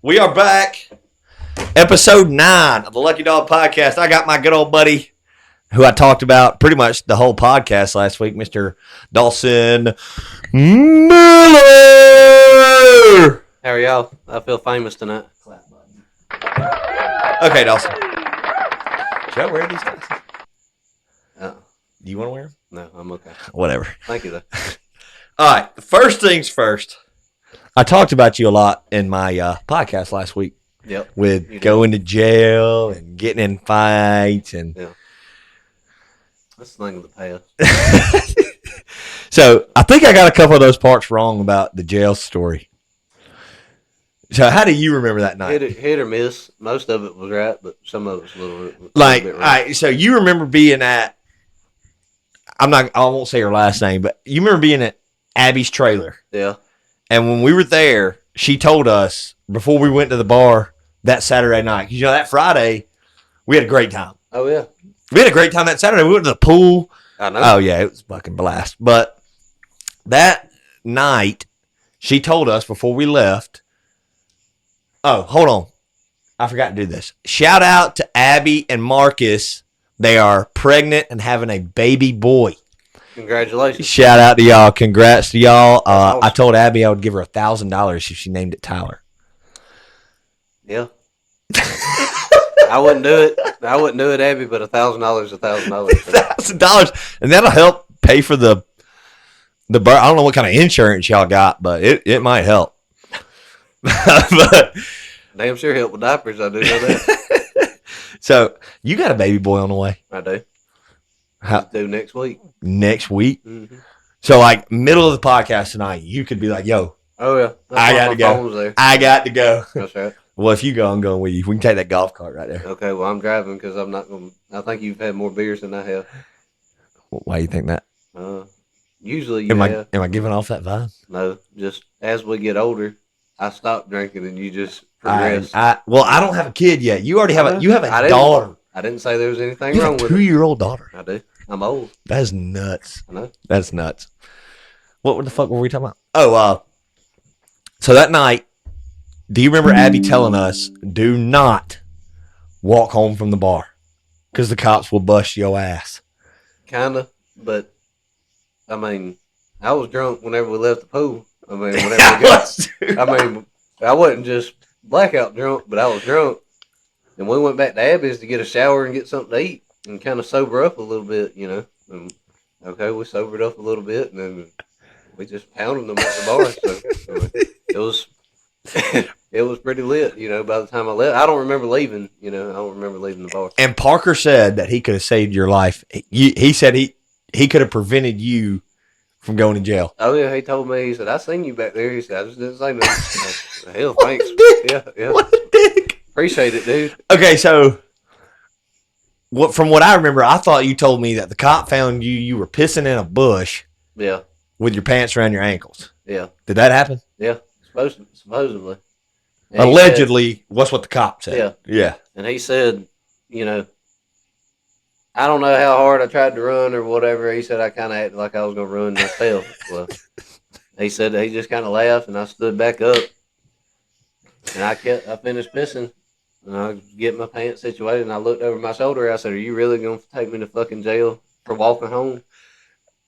We are back. Episode 9 of the Lucky Dawg Podcast. I got my good old buddy who I talked about pretty much the whole podcast last week, Mr. Dawson Miller. How are y'all? I feel famous tonight. Okay, Dawson. Should I wear these glasses? Do you want to wear them? No, I'm okay. Whatever. Thank you, though. All right, first things first. I talked about you a lot in my podcast last week. Yep. With going to jail and getting in fights and. Yeah. That's the thing of the past. So I think I got a couple of those parts wrong about the jail story. So how do you remember that night? Hit or miss. Most of it was right, but some of it was a little Like, bit all right. right, so you remember being at. I won't say her last name, but you remember being at Abby's trailer. Yeah. And when we were there, she told us before we went to the bar that Saturday night. You know, that Friday, we had a great time. Oh, yeah. We had a great time that Saturday. We went to the pool. I know. Oh, yeah, it was fucking blast. But that night, she told us before we left. Oh, hold on. I forgot to do this. Shout out to Abby and Marcus. They are pregnant and having a baby boy. Congratulations. Shout out to y'all. Congrats to y'all. Awesome. I told Abby I would give her $1,000 if she named it Tyler. Yeah. I wouldn't do it. I wouldn't do it, Abby, but $1,000 is $1,000. $1,000, and that'll help pay for the birth. I don't know what kind of insurance y'all got, but it might help. But Damn sure help with diapers. I do know that. so you got a baby boy on the way. I do. How Do next week. next week? Mm-hmm. So like middle of the podcast tonight, you could be like, "Yo, Oh, yeah. That's I why got my to go. phone's there. I got to go." That's right. Well, if you go, I'm going with you. We can take that golf cart right there. Okay, well, I'm driving because I'm not going to. I think you've had more beers than I have. Why do you think that? Usually you Am have. I giving off that vibe? No, just as we get older, I stop drinking and you just progress. I don't have a kid yet. You already have you have I a didn't- daughter. I didn't say there was anything You wrong have a with it. 2-year-old daughter. I do. I'm old. That is nuts. I know. That's nuts. What the fuck were we talking about? Oh, so that night, do you remember Abby telling us, do not walk home from the bar because the cops will bust your ass? Kind of, but I mean, I was drunk whenever we left the pool. I mean, whenever we got. I mean, I wasn't just blackout drunk, but I was drunk. And we went back to Abby's to get a shower and get something to eat and kind of sober up a little bit, you know. And, okay, we sobered up a little bit, and then we just pounded them at the bar. So I mean, it was it was pretty lit, you know. By the time I left, I don't remember leaving. You know, I don't remember leaving the bar. And Parker said that he could have saved your life. He said he could have prevented you from going to jail. Oh yeah, he told me. He said, "I seen you back there." He said, "I just didn't say nothing." Hell, thanks. Yeah. What a dick. Appreciate it, dude. Okay, so from what I remember, I thought you told me that the cop found you were pissing in a bush Yeah, with your pants around your ankles. yeah, Did that happen? yeah. Supposedly. And he Allegedly, what's what the cop said. Yeah. Yeah. and he said, you know, I don't know how hard I tried to run or whatever. He said I kind of acted like I was going to run myself. Well, he said that he just kind of laughed, and I stood back up, and I finished pissing, and I was getting my pants situated, and I looked over my shoulder. I said, "Are you really going to take me to fucking jail for walking home?"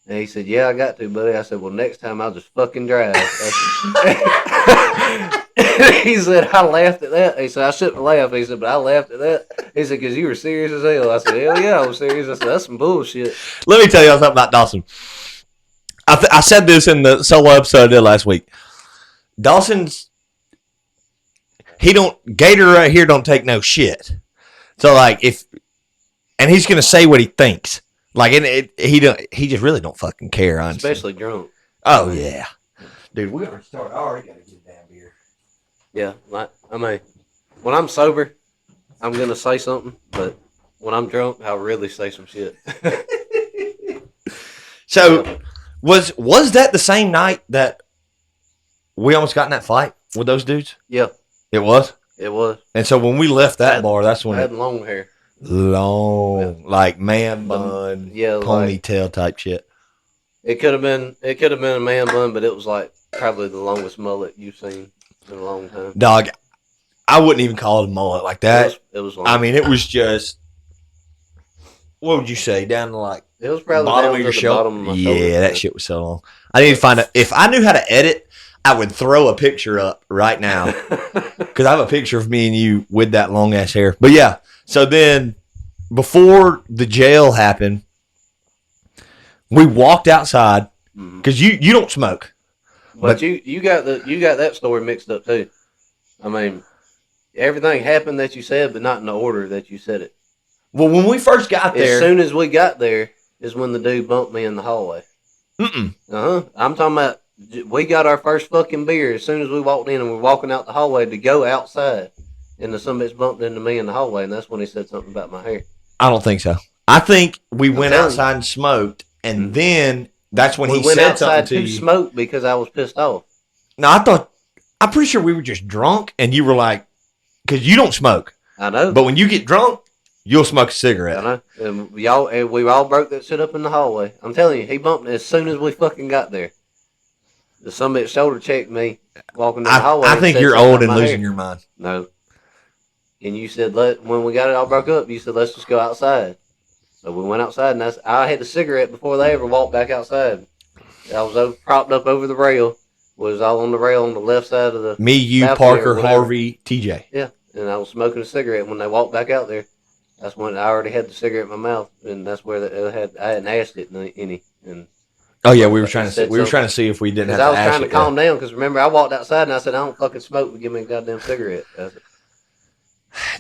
And he said, "Yeah, I got to, buddy." I said, "Well, next time I'll just fucking drive." He said, I laughed at that. He said, I shouldn't laugh. He said, but I laughed at that. He said, because you were serious as hell. I said, hell yeah, I was serious. I said, that's some bullshit. Let me tell you something about Dawson. I said this in the solo episode I did last week. Dawson's Gator right here don't take no shit. So like and he's gonna say what he thinks. Like he just really don't fucking care, honestly. Especially drunk. Oh yeah, dude, we're gonna start. I already gotta get a damn beer. Yeah, like, I mean, when I'm sober, I'm gonna say something, but when I'm drunk, I'll really say some shit. So, was that the same night that we almost got in that fight with those dudes? Yeah, It was. it was. And so when we left that bar, that's when I had long hair. long, like man bun, Yeah, like, ponytail type shit. it could have been a man bun, but it was like probably the longest mullet you've seen in a long time. Dog, I wouldn't even call it a mullet like that. It was long. I mean, it was just, what would you say, down to like it was probably bottom down of your to the shoulder? bottom of my shoulder. Yeah, that shit was so long. I need to find out. If I knew how to edit, I would throw a picture up right now because I have a picture of me and you with that long ass hair. But yeah, so then before the jail happened, we walked outside because you don't smoke. But you got that story mixed up too. I mean, everything happened that you said, but not in the order that you said it. Well, when we first got there, as soon as we got there, is when the dude bumped me in the hallway. I'm talking about we got our first fucking beer as soon as we walked in, and we're walking out the hallway to go outside, and the some bitch bumped into me in the hallway, and that's when he said something about my hair. I don't think so. I think we went outside and smoked, and then that's when he said something to you. We went outside to smoke because I was pissed off. No, I'm pretty sure we were just drunk, and you were like, because you don't smoke. I know. But when you get drunk, you'll smoke a cigarette. I know. And we all broke that shit up in the hallway. I'm telling you, he bumped me as soon as we fucking got there. Some bitch shoulder checked me walking down the hallway. I think you're old and losing your mind. No. And you said, when we got it all broke up, you said, let's just go outside. So we went outside, and I had the cigarette before they ever walked back outside. I was propped up over the rail. Was all on the rail on the left side of the... Me, you, Parker, Harvey, TJ. Yeah, and I was smoking a cigarette. When they walked back out there, that's when I already had the cigarette in my mouth, and that's where I hadn't asked it any. And oh yeah, we were trying to see if we didn't have to ask it. I was trying to calm down, because remember, I walked outside and I said, I don't fucking smoke, but give me a goddamn cigarette.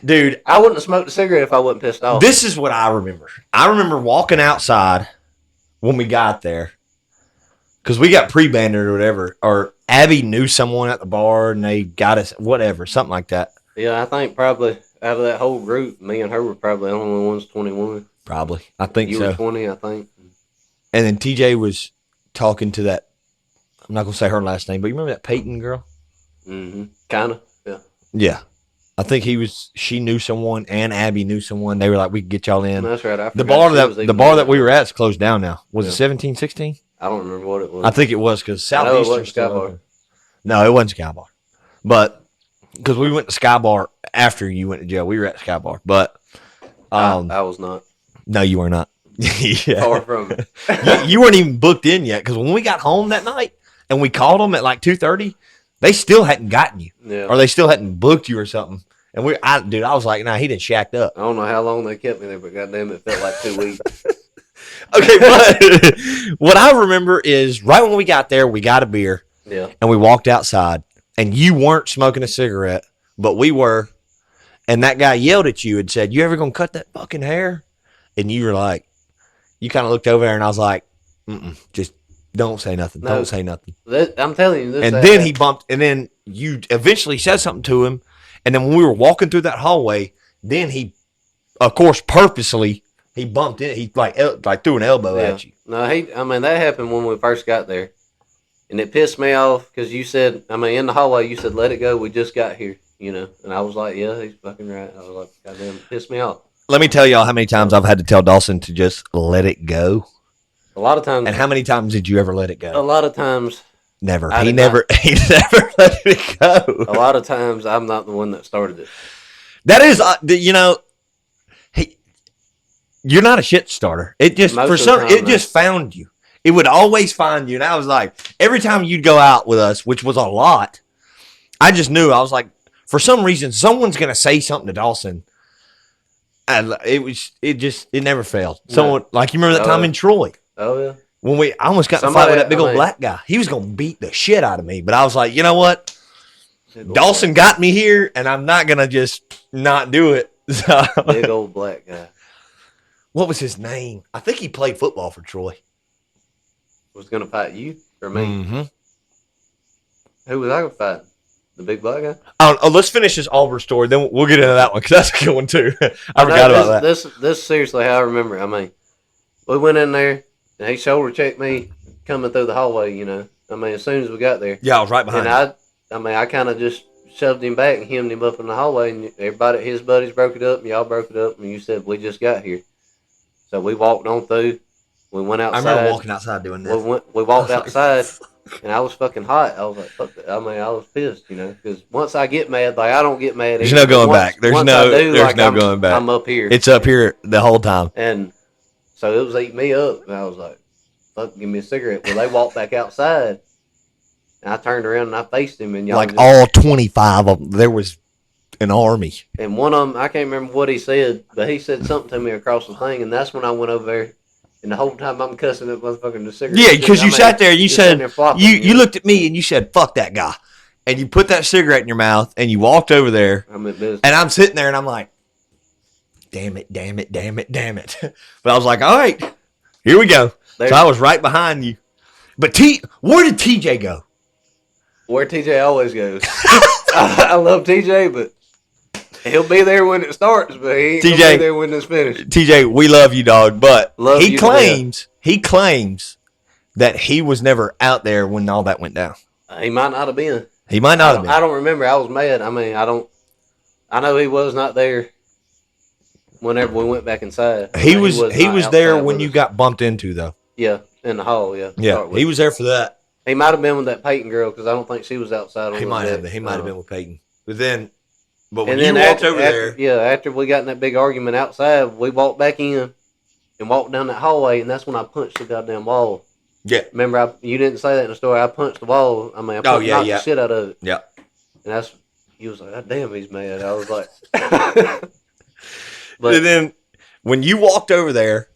Dude, I wouldn't have smoked a cigarette if I wasn't pissed off. This is what I remember. I remember walking outside when we got there, because we got pre-banded or whatever, or Abby knew someone at the bar and they got us, whatever, something like that. Yeah, I think probably out of that whole group, me and her were probably the only ones 21. Probably. I think you so. You were 20, I think. And then TJ was talking to that, I'm not going to say her last name, but you remember that Peyton girl? Mm-hmm. Kind of, yeah. Yeah. I think she knew someone and Abby knew someone. They were like, we could get y'all in. That's right. The bar that we were at is closed down now. Was it 17, 16? I don't remember what it was. I think it was because Southeastern Sky Bar. No, it wasn't Sky Bar. But because we went to Sky Bar after you went to jail. We were at Sky Bar. But I was not. No, you were not. Yeah. Far from it. you weren't even booked in yet, because when we got home that night and we called them at like 2:30, they still hadn't gotten you. Yeah. Or they still hadn't booked you or something. And I was like, nah, he done shacked up. I don't know how long they kept me there, but goddamn, it felt like 2 weeks. Okay, but what I remember is right when we got there, we got a beer. Yeah. And we walked outside, and you weren't smoking a cigarette, but we were. And that guy yelled at you and said, "You ever gonna cut that fucking hair?" And you were like, you kind of looked over there, and I was like, just don't say nothing. No, don't say nothing. I'm telling you. And then he bumped, and then you eventually said something to him. And then when we were walking through that hallway, then he, of course, purposely, he bumped in. He like threw an elbow at you. No, that happened when we first got there. And it pissed me off because you said, in the hallway, you said, let it go. We just got here, And I was like, yeah, he's fucking right. I was like, goddamn, it pissed me off. Let me tell y'all how many times I've had to tell Dawson to just let it go. A lot of times. And how many times did you ever let it go? A lot of times. Never. He never let it go. A lot of times I'm not the one that started it. That is, you're not a shit starter. It just, just found you. It would always find you. And I was like, every time you'd go out with us, which was a lot, I just knew. I was like, for some reason, someone's going to say something to Dawson. And it never failed. Someone, like, you remember that time in Troy? Oh, yeah. When I almost got in a fight with that big old black guy. He was going to beat the shit out of me. But I was like, you know what? Dawson got me here, and I'm not going to just not do it. So, big old black guy. What was his name? I think he played football for Troy. Was going to fight you or me? Mm-hmm. Who was I going to fight? The big black guy? Oh, let's finish this Auburn story. Then we'll get into that one, because that's a good one, too. I forgot about that. This seriously how I remember. We went in there, and he shoulder checked me coming through the hallway, as soon as we got there. Yeah, I was right behind him. I kind of just shoved him back and hemmed him up in the hallway, and his buddies broke it up, and y'all broke it up, and you said, we just got here. So we walked on through. We went outside. I remember walking outside doing this. We walked outside, And I was fucking hot. I was like, fuck that. I mean, I was pissed, because once I get mad, like, I don't get mad. There's no going once, back. There's once no, I do, there's like, no going back. I'm up here. It's up here the whole time. And so it was eating me up. And I was like, fuck, give me a cigarette. Well, they walked back outside. And I turned around and I faced him. And y'all Like all 25 of them. There was an army. And one of them, I can't remember what he said, but he said something to me across the thing. And that's when I went over there. And the whole time I'm cussing that motherfucker in the cigarette. Yeah, because you sat there and you said, you looked. looked at me and you said, fuck that guy. And you put that cigarette in your mouth and you walked over there. I'm at business. And I'm sitting there and I'm like, damn it, damn it, damn it, damn it. But I was like, all right, here we go. So I was right behind you. But where did TJ go? Where TJ always goes. I love TJ, but he'll be there when it starts, but he ain't gonna be there when it's finished. TJ, we love you, dog. But love he claims that he was never out there when all that went down. He might not have been. He might not have been. I don't remember. I was mad. I mean, I know he was not there whenever we went back inside. He was there when you got bumped into, though. Yeah, in the hall, yeah. Yeah, he was there for that. He might have been with that Peyton girl because I don't think she was outside. He might have been. He might have been with Peyton. But when you walked over there. Yeah, after we got in that big argument outside, we walked back in and walked down that hallway, and that's when I punched the goddamn wall. Yeah. Remember, you didn't say that in the story. I punched the wall. I mean, I knocked the shit out of it. Yeah. And he was like, God damn, he's mad. I was like. But and then when you walked over there,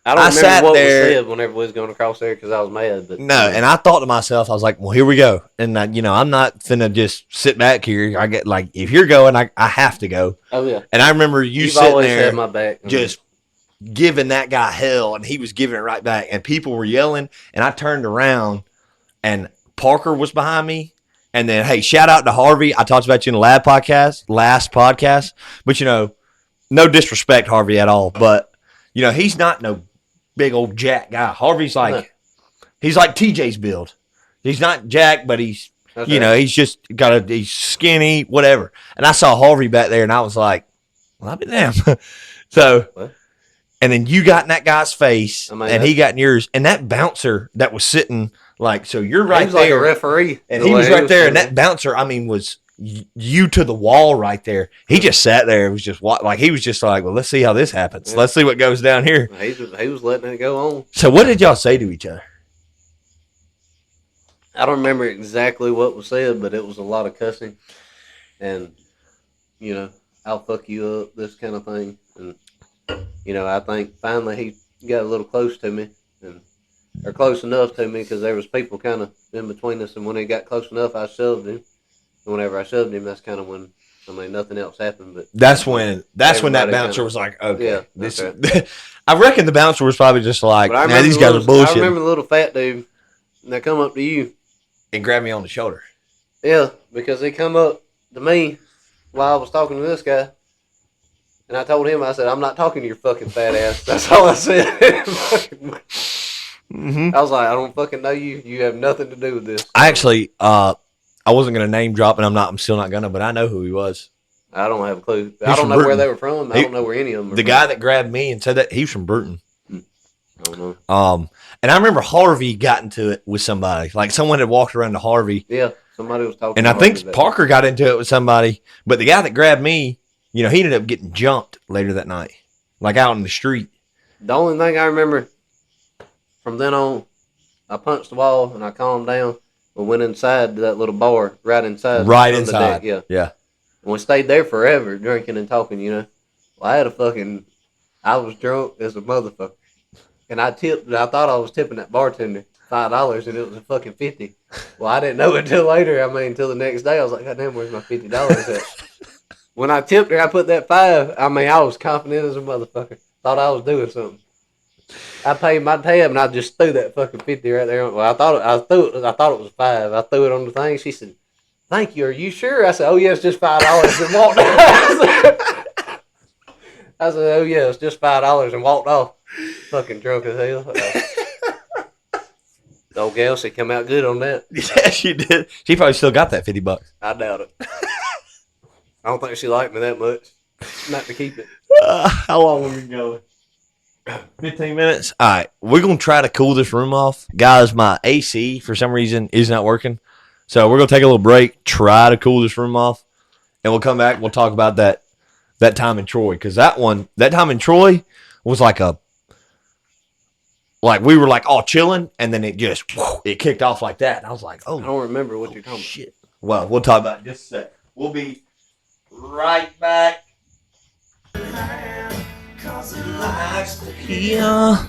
I don't remember what was said whenever we was going across there because I was mad. But no, and I thought to myself, I was like, well, here we go. And, I'm not finna just sit back here. I get like, if you're going, I have to go. Oh, yeah. And I remember you've sitting always there had my back. just giving that guy hell, and he was giving it right back. And people were yelling, and I turned around, and Parker was behind me. And then, hey, shout out to Harvey. I talked about you in the last podcast. But, no disrespect, Harvey, at all. But, he's not no big old jack guy. Harvey's like, he's like TJ's build. He's not jack, but he's, he's just he's skinny, whatever. And I saw Harvey back there, and I was like, well, I'll be damned. So, what? And then you got in that guy's face, and he got in yours. And that bouncer that was sitting, so you're right there. He was like a referee. And he was right there, and that bouncer, was you to the wall right there. He just sat there. It was just he was just like, well, let's see how this happens. Yeah. Let's see what goes down here. He was letting it go on. So what did y'all say to each other? I don't remember exactly what was said, but it was a lot of cussing. And, I'll fuck you up, this kind of thing. And, I think finally he got a little close to me. Or close enough to me because there was people kind of in between us. And when he got close enough, I shoved him. And whenever I shoved him, that's kind of when, nothing else happened. But that's when that bouncer was like, okay. Yeah, right. I reckon the bouncer was probably just like, nah, these guys are bullshit. I remember the little fat dude that come up to you. And grabbed me on the shoulder. Yeah, because he come up to me while I was talking to this guy. And I told him, I said, I'm not talking to your fucking fat ass. That's all I said. Mm-hmm. I was like, I don't fucking know you. You have nothing to do with this. I actually, I wasn't going to name drop, and I'm still not going to, but I know who he was. I don't have a clue. I don't know where they were from. I don't know where any of them were from. The guy that grabbed me and said that, he's from Bruton. I don't know. And I remember Harvey got into it with somebody. Like someone had walked around to Harvey. Yeah, somebody was talking. And I think Parker got into it with somebody. But the guy that grabbed me, he ended up getting jumped later that night, like out in the street. The only thing I remember from then on, I punched the wall and I calmed down. We went inside to that little bar, right inside. Right inside. Yeah. Yeah. And we stayed there forever, drinking and talking. Well, I was drunk as a motherfucker. And I thought I was tipping that bartender $5 and it was a fucking 50. Well, I didn't know it until later. Until the next day. I was like, God damn, where's my $50 at? When I tipped her, I put that 5. I was confident as a motherfucker. Thought I was doing something. I paid my tab and I just threw that fucking 50 right there. Well, I thought it was 5. I threw it on the thing. She said, thank you. Are you sure? I said, oh yeah, it's just $5 and walked off. I said, oh yeah, it's just $5 and walked off. Fucking drunk as hell. The old gal said come out good on that. Yeah, she did. She probably still got that $50. I doubt it. I don't think she liked me that much. Not to keep it. How long were you going? 15 minutes. All right, we're gonna try to cool this room off, guys. My AC for some reason is not working, so we're gonna take a little break, try to cool this room off, and we'll come back. We'll talk about that time in Troy, because that time in Troy was like we were like all chilling, and then it just it kicked off like that. And I was like, oh, I don't remember what you're talking shit. Well, we'll talk about it in just a sec. We'll be right back. Yeah.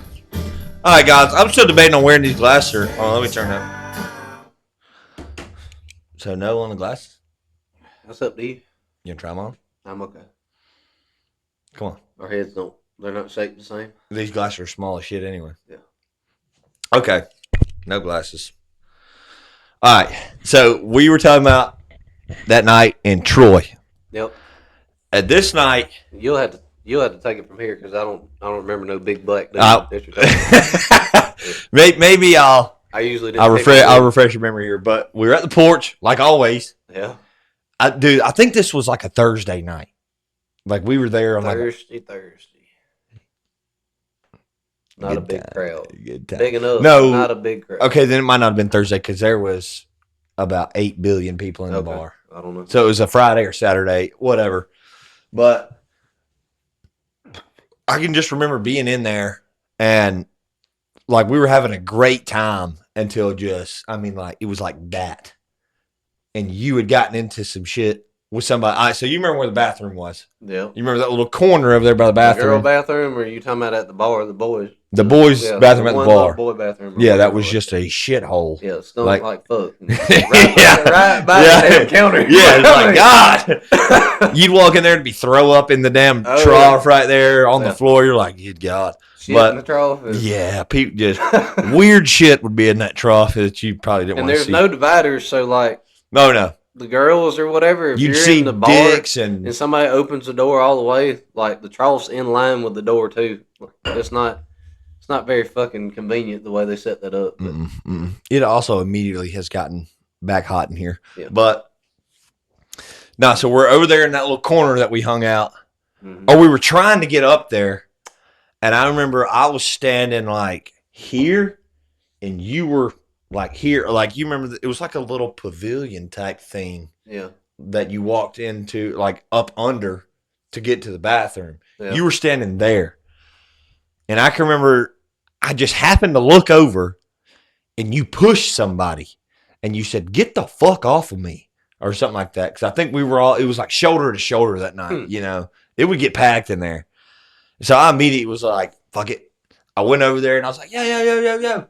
All right, guys. I'm still debating on wearing these glasses. Let me turn that. So no on the glasses. What's up, D? You gonna try them on? I'm okay. Come on. Our heads they're not shaped the same. These glasses are small as shit anyway. Yeah. Okay. No glasses. All right. So we were talking about that night in Troy. Yep. At this night, You'll have to take it from here because I don't remember no big black dude. maybe I'll refresh your memory here. But we were at the porch like always. Yeah. I think this was like a Thursday night. Like we were there on Thursday. Not a big crowd. Good time. Big enough. No, not a big crowd. Okay, then it might not have been Thursday because there was about 8 billion people in the bar. I don't know. So it was a Friday or Saturday, whatever. But I can just remember being in there and like we were having a great time until it was like that. And you had gotten into some shit with somebody. So you remember where the bathroom was? Yeah. You remember that little corner over there by the bathroom? The girl bathroom, or are you talking about at the bar, the boys? The boys' bathroom at the bar. Boy bathroom. Yeah, that was just a shithole. Yeah, it stunk like fuck. Right by the damn counter. Yeah, it's like, God. You'd walk in there to be throw up in the damn trough right there on the floor. You're like, good God. Shit in the trough. Yeah, people just weird shit would be in that trough that you probably didn't want to see. And there's no dividers, so like. No. The girls or whatever, if you'd you're see in the bar dicks and somebody opens the door all the way, like the trough's in line with the door too. It's not very fucking convenient the way they set that up. It also immediately has gotten back hot in here. Yeah. But no, so we're over there in that little corner that we hung out. Or we were trying to get up there, and I remember I was standing like here, and you were like here, like you remember, it was like a little pavilion type thing. Yeah. That you walked into, like up under to get to the bathroom. Yeah. You were standing there. And I can remember I just happened to look over and you pushed somebody and you said, get the fuck off of me or something like that. Because I think it was like shoulder to shoulder that night, you know. It would get packed in there. So I immediately was like, fuck it. I went over there and I was like, yo.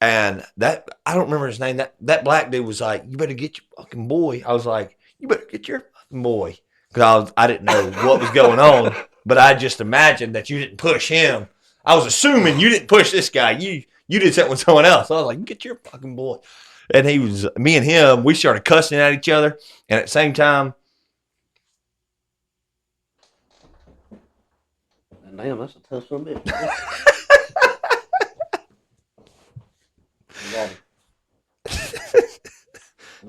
And that, I don't remember his name. That black dude was like, you better get your fucking boy. I was like, you better get your fucking boy. Because I didn't know what was going on. But I just imagined that you didn't push him. I was assuming you didn't push this guy. You did something with someone else. So I was like, get your fucking boy. And me and him, we started cussing at each other. And at the same time. Damn, that's a tough one, bitch.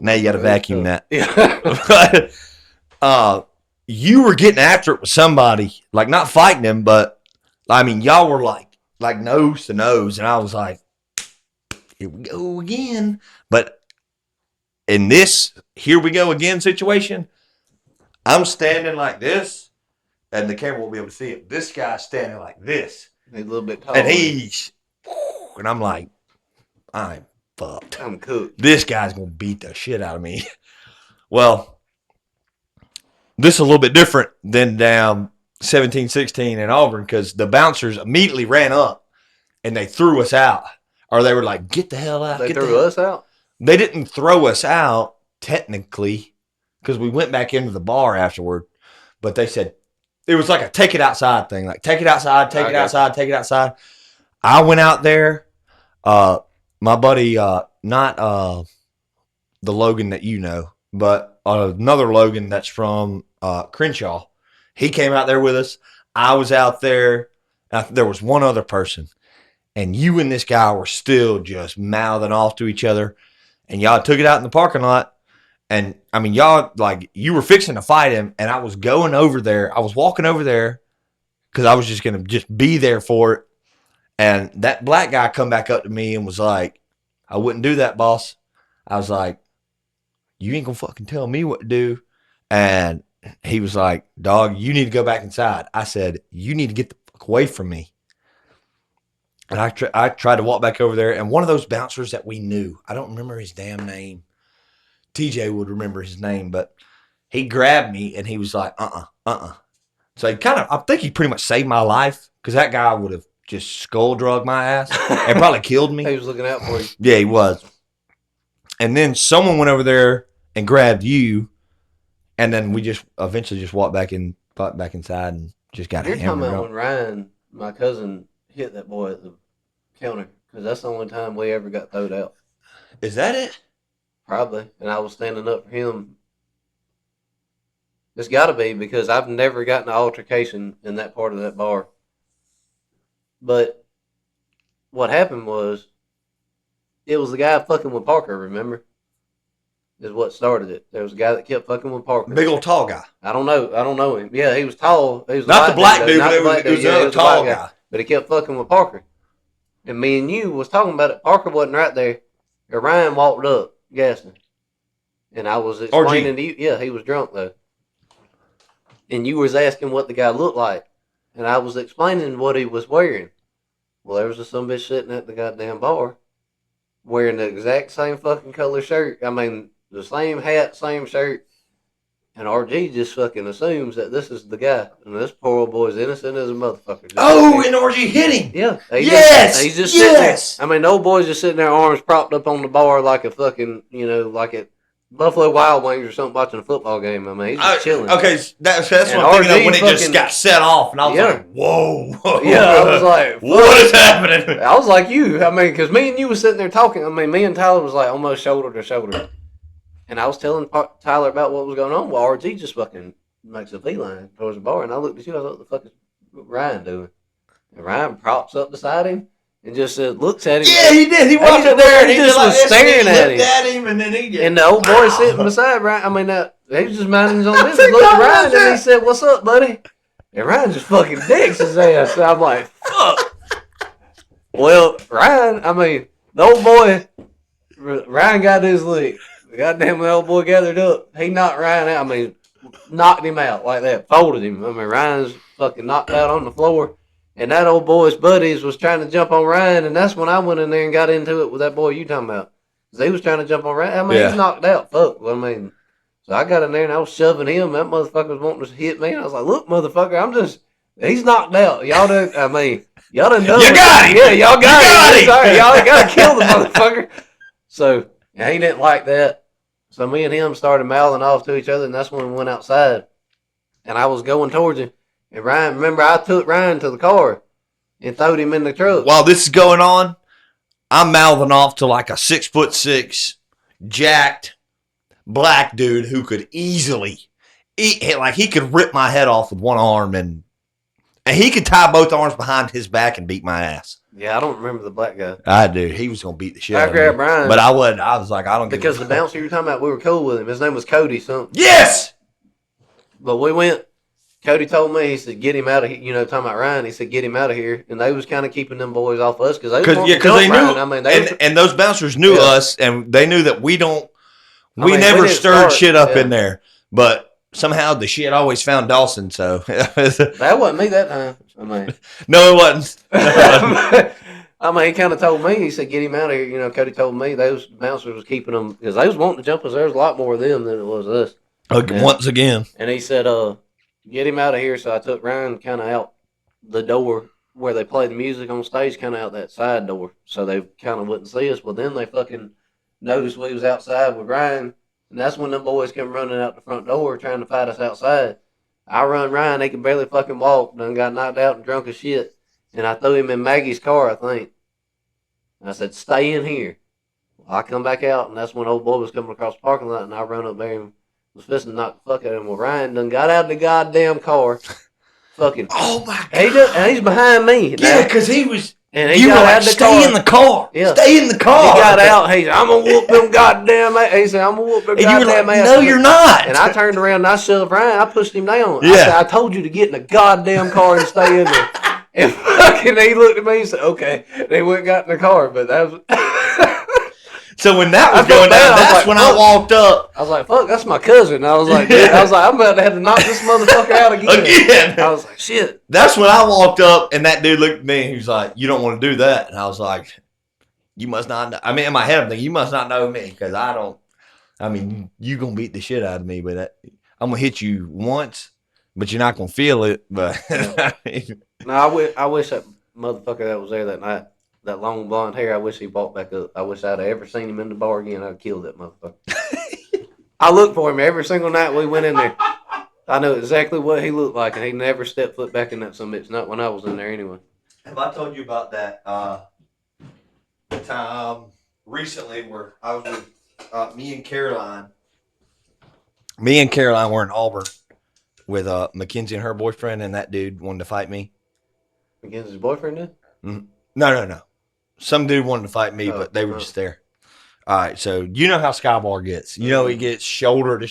Now you got to vacuum that. Yeah. You were getting after it with somebody, like not fighting him, but I mean, y'all were like nose to nose, and I was like, here we go again. But in this here we go again situation, I'm standing like this, and the camera won't be able to see it. This guy's standing like this. He's a little bit taller. And I'm like, I'm fucked. I'm cooked. This guy's going to beat the shit out of me. Well, this is a little bit different than down 17-16 in Auburn because the bouncers immediately ran up and they threw us out. Or they were like, get the hell out. They threw us out? They didn't throw us out, technically, because we went back into the bar afterward. But they said, it was like a take it outside thing. Like, take it outside, take it outside, take it outside. I went out there. My buddy, not the Logan that you know, but another Logan that's from Crenshaw. He came out there with us. I was out there. There was one other person. And you and this guy were still just mouthing off to each other. And y'all took it out in the parking lot. And, I mean, y'all, like, you were fixing to fight him. And I was going over there. I was walking over there because I was just going to just be there for it. And that black guy come back up to me and was like, I wouldn't do that, boss. I was like, you ain't gonna fucking tell me what to do. And he was like, dog, you need to go back inside. I said, you need to get the fuck away from me. And I tried to walk back over there, and one of those bouncers that we knew, I don't remember his damn name. TJ would remember his name, but he grabbed me and he was like, So he I think he pretty much saved my life, because that guy would have just skull drugged my ass and probably killed me. He was looking out for you. Yeah, he was. And then someone went over there and grabbed you, and then we just eventually just walked back inside and just got You're hammered. talking about when Ryan, my cousin, hit that boy at the counter, because that's the only time we ever got thrown out. Is that it? Probably. And I was standing up for him. It's got to be, because I've never gotten an altercation in that part of that bar. But what happened was, it was the guy fucking with Parker, remember? Is what started it. There was a guy that kept fucking with Parker. Big old tall guy. I don't know him. Yeah, he was tall. He was Not the black dude, but it was another tall guy. But he kept fucking with Parker. And me and you was talking about it. Parker wasn't right there. And Ryan walked up, gassing. And I was explaining to you. Yeah, he was drunk, though. And you was asking what the guy looked like. And I was explaining what he was wearing. Well, there was a son of a bitch sitting at the goddamn bar wearing the exact same fucking color shirt. I mean, the same hat, same shirt. And RG just fucking assumes that this is the guy. And this poor old boy's innocent as a motherfucker. And RG hit him. Yeah. He's just sitting there. I mean, the old boy's just sitting there, arms propped up on the bar like a fucking, like at Buffalo Wild Wings or something, watching a football game. I mean, he's just chilling. Okay, that's what I'm thinking of when it just got set off. And I was like, whoa. Yeah, I was like, what is happening? I was like you. I mean, because me and you was sitting there talking. I mean, me and Tyler was like almost shoulder to shoulder. And I was telling Tyler about what was going on. Well, RG just fucking makes a beeline towards the bar. And I looked at you. I thought, what the fuck is Ryan doing? And Ryan props up beside him and just looks at him. Yeah, he did. He walked up there and he just was staring at him. And then and the old boy sitting beside Ryan. I mean, he was just minding his own business. Looked at Ryan and he said, "What's up, buddy?" And Ryan just fucking dicks his ass. So I'm like, fuck. Well, Ryan, I mean, the old boy, Ryan got his lick. The goddamn old boy gathered up. He knocked Ryan out. I mean, knocked him out like that. Folded him. I mean, Ryan's fucking knocked out on the floor. And that old boy's buddies was trying to jump on Ryan. And that's when I went in there and got into it with that boy you talking about. Because he was trying to jump on Ryan. I mean, he's knocked out. Fuck. I mean, so I got in there and I was shoving him. That motherfucker was wanting to hit me. And I was like, look, motherfucker, he's knocked out. Y'all done know. You got him. Yeah, y'all got him. Sorry, y'all got to kill the motherfucker. So, yeah, he didn't like that. So me and him started mouthing off to each other, and that's when we went outside. And I was going towards him. And Ryan, remember, I took Ryan to the car and throwed him in the truck. While this is going on, I'm mouthing off to like a 6'6", jacked black dude who could easily he could rip my head off with one arm, and he could tie both arms behind his back and beat my ass. Yeah, I don't remember the black guy. I do. He was gonna beat the shit out of me. I grabbed Ryan, but I wasn't. I was like, I don't. Because the bouncer you were talking about, we were cool with him. His name was Cody something. Yes. But we went. Cody told me, he said, get him out of here. Talking about Ryan, he said, get him out of here. And they was kind of keeping them boys off us because they knew. Ryan. I mean, and those bouncers knew us, and they knew that we never stirred shit up in there. But somehow the shit always found Dawson. So that wasn't me that time. I mean, no, it wasn't. I mean, he kind of told me, he said, get him out of here. Cody told me those bouncers was keeping them because they was wanting to jump us. There was a lot more of them than it was us. Once again. And he said, get him out of here. So I took Ryan kind of out the door where they play the music on stage, kind of out that side door. So they kind of wouldn't see us. Well, then they fucking noticed we was outside with Ryan. And that's when them boys came running out the front door trying to fight us outside. I run Ryan. He could barely fucking walk. Done got knocked out and drunk as shit. And I threw him in Maggie's car, I think. And I said, stay in here. Well, I come back out, and that's when old boy was coming across the parking lot, and I run up there and was fisting to knock the fuck out of him. Well, Ryan done got out of the goddamn car. Fucking. Oh, my God. And he's behind me. Yeah, because he was. And he you got were out like, of the stay car. in the car. Yeah. Stay in the car. He got out. He said, I'm going to whoop them goddamn ass. He said, I'm going to whoop them goddamn you were like, ass. no, you're not. And I turned around and I shoved Ryan. I pushed him down. Yeah. I said, I told you to get in the goddamn car and stay in there. And fucking he looked at me and said, okay. They went and got in the car, but that was... So when that was going down, that's when I walked up. I was like, fuck, that's my cousin. I was like, I'm about to have to knock this motherfucker out again. I was like, shit. That's when I walked up, and that dude looked at me, and he was like, you don't want to do that. And I was like, you must not know. I mean, in my head, I'm thinking, you must not know me, because I don't. I mean, you going to beat the shit out of me, but I'm going to hit you once, but you're not going to feel it. But No, I wish that motherfucker that was there that night, that long blonde hair, I wish he walked back up. I wish I'd have ever seen him in the bar again. I'd killed that motherfucker. I looked for him every single night we went in there. I know exactly what he looked like, and he never stepped foot back in that summit. Not when I was in there anyway. Have I told you about that the time recently where I was with me and Caroline? Me and Caroline were in Auburn with Mackenzie and her boyfriend, and that dude wanted to fight me. Mackenzie's boyfriend did? Mm-hmm. No. Some dude wanted to fight me, but they were just there. All right, so you know how Skybar gets. You know, it gets shoulder to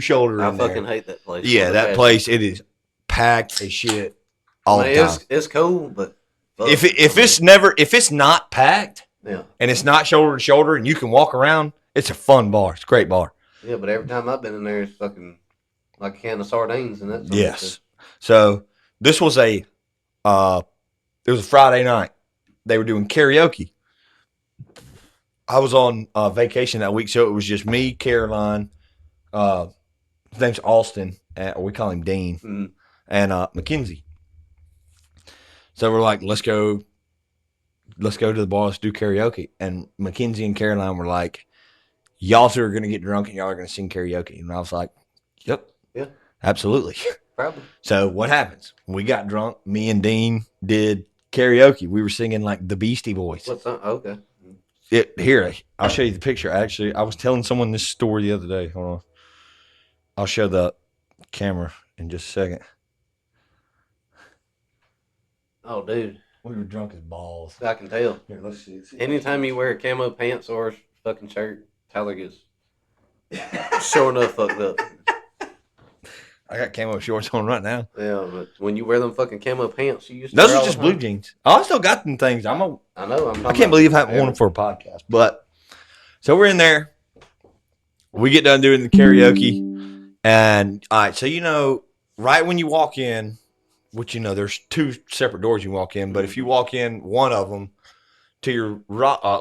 shoulder. I fucking hate that place. Yeah, that place, it is packed as shit all the time. It's cool, but if it's not packed, yeah, and it's not shoulder to shoulder, and you can walk around, it's a fun bar. It's a great bar. Yeah, but every time I've been in there, it's fucking like a can of sardines and that. Yes. So this was it was a Friday night. They were doing karaoke. I was on vacation that week, so it was just me, Caroline, his name's Austin, or we call him Dean, and Mackenzie. So we're like, let's go to the bar, let's do karaoke. And Mackenzie and Caroline were like, y'all two are going to get drunk and y'all are going to sing karaoke. And I was like, yep. Yeah. Absolutely. Probably. So what happens? We got drunk. Me and Dean did karaoke. We were singing like the Beastie Boys. What's that? Okay. Here, I'll show you the picture. Actually, I was telling someone this story the other day. Hold on. I'll show the camera in just a second. Oh, dude. We were drunk as balls. I can tell. Here, let's see. Anytime you wear camo pants or a fucking shirt, Tyler gets sure enough fucked up. I got camo shorts on right now. Yeah, but when you wear them fucking camo pants, you used to. Those are just blue jeans. I still got them things. I know. I can't believe I haven't worn them for a podcast. But so we're in there. We get done doing the karaoke, and all right. So right when you walk in, which there's two separate doors you walk in. But if you walk in one of them, to your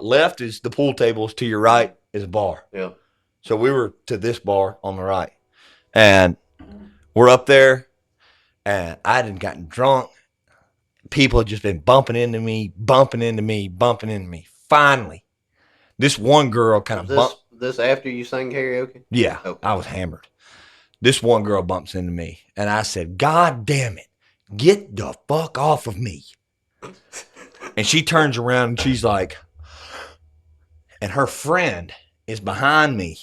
left is the pool tables. To your right is a bar. Yeah. So we were to this bar on the right, and we're up there, and I hadn't gotten drunk. People had just been bumping into me. Finally, this one girl kind of bumped. This after you sang karaoke? Yeah, okay. I was hammered. This one girl bumps into me, and I said, God damn it, get the fuck off of me. And she turns around, and she's like, and her friend is behind me.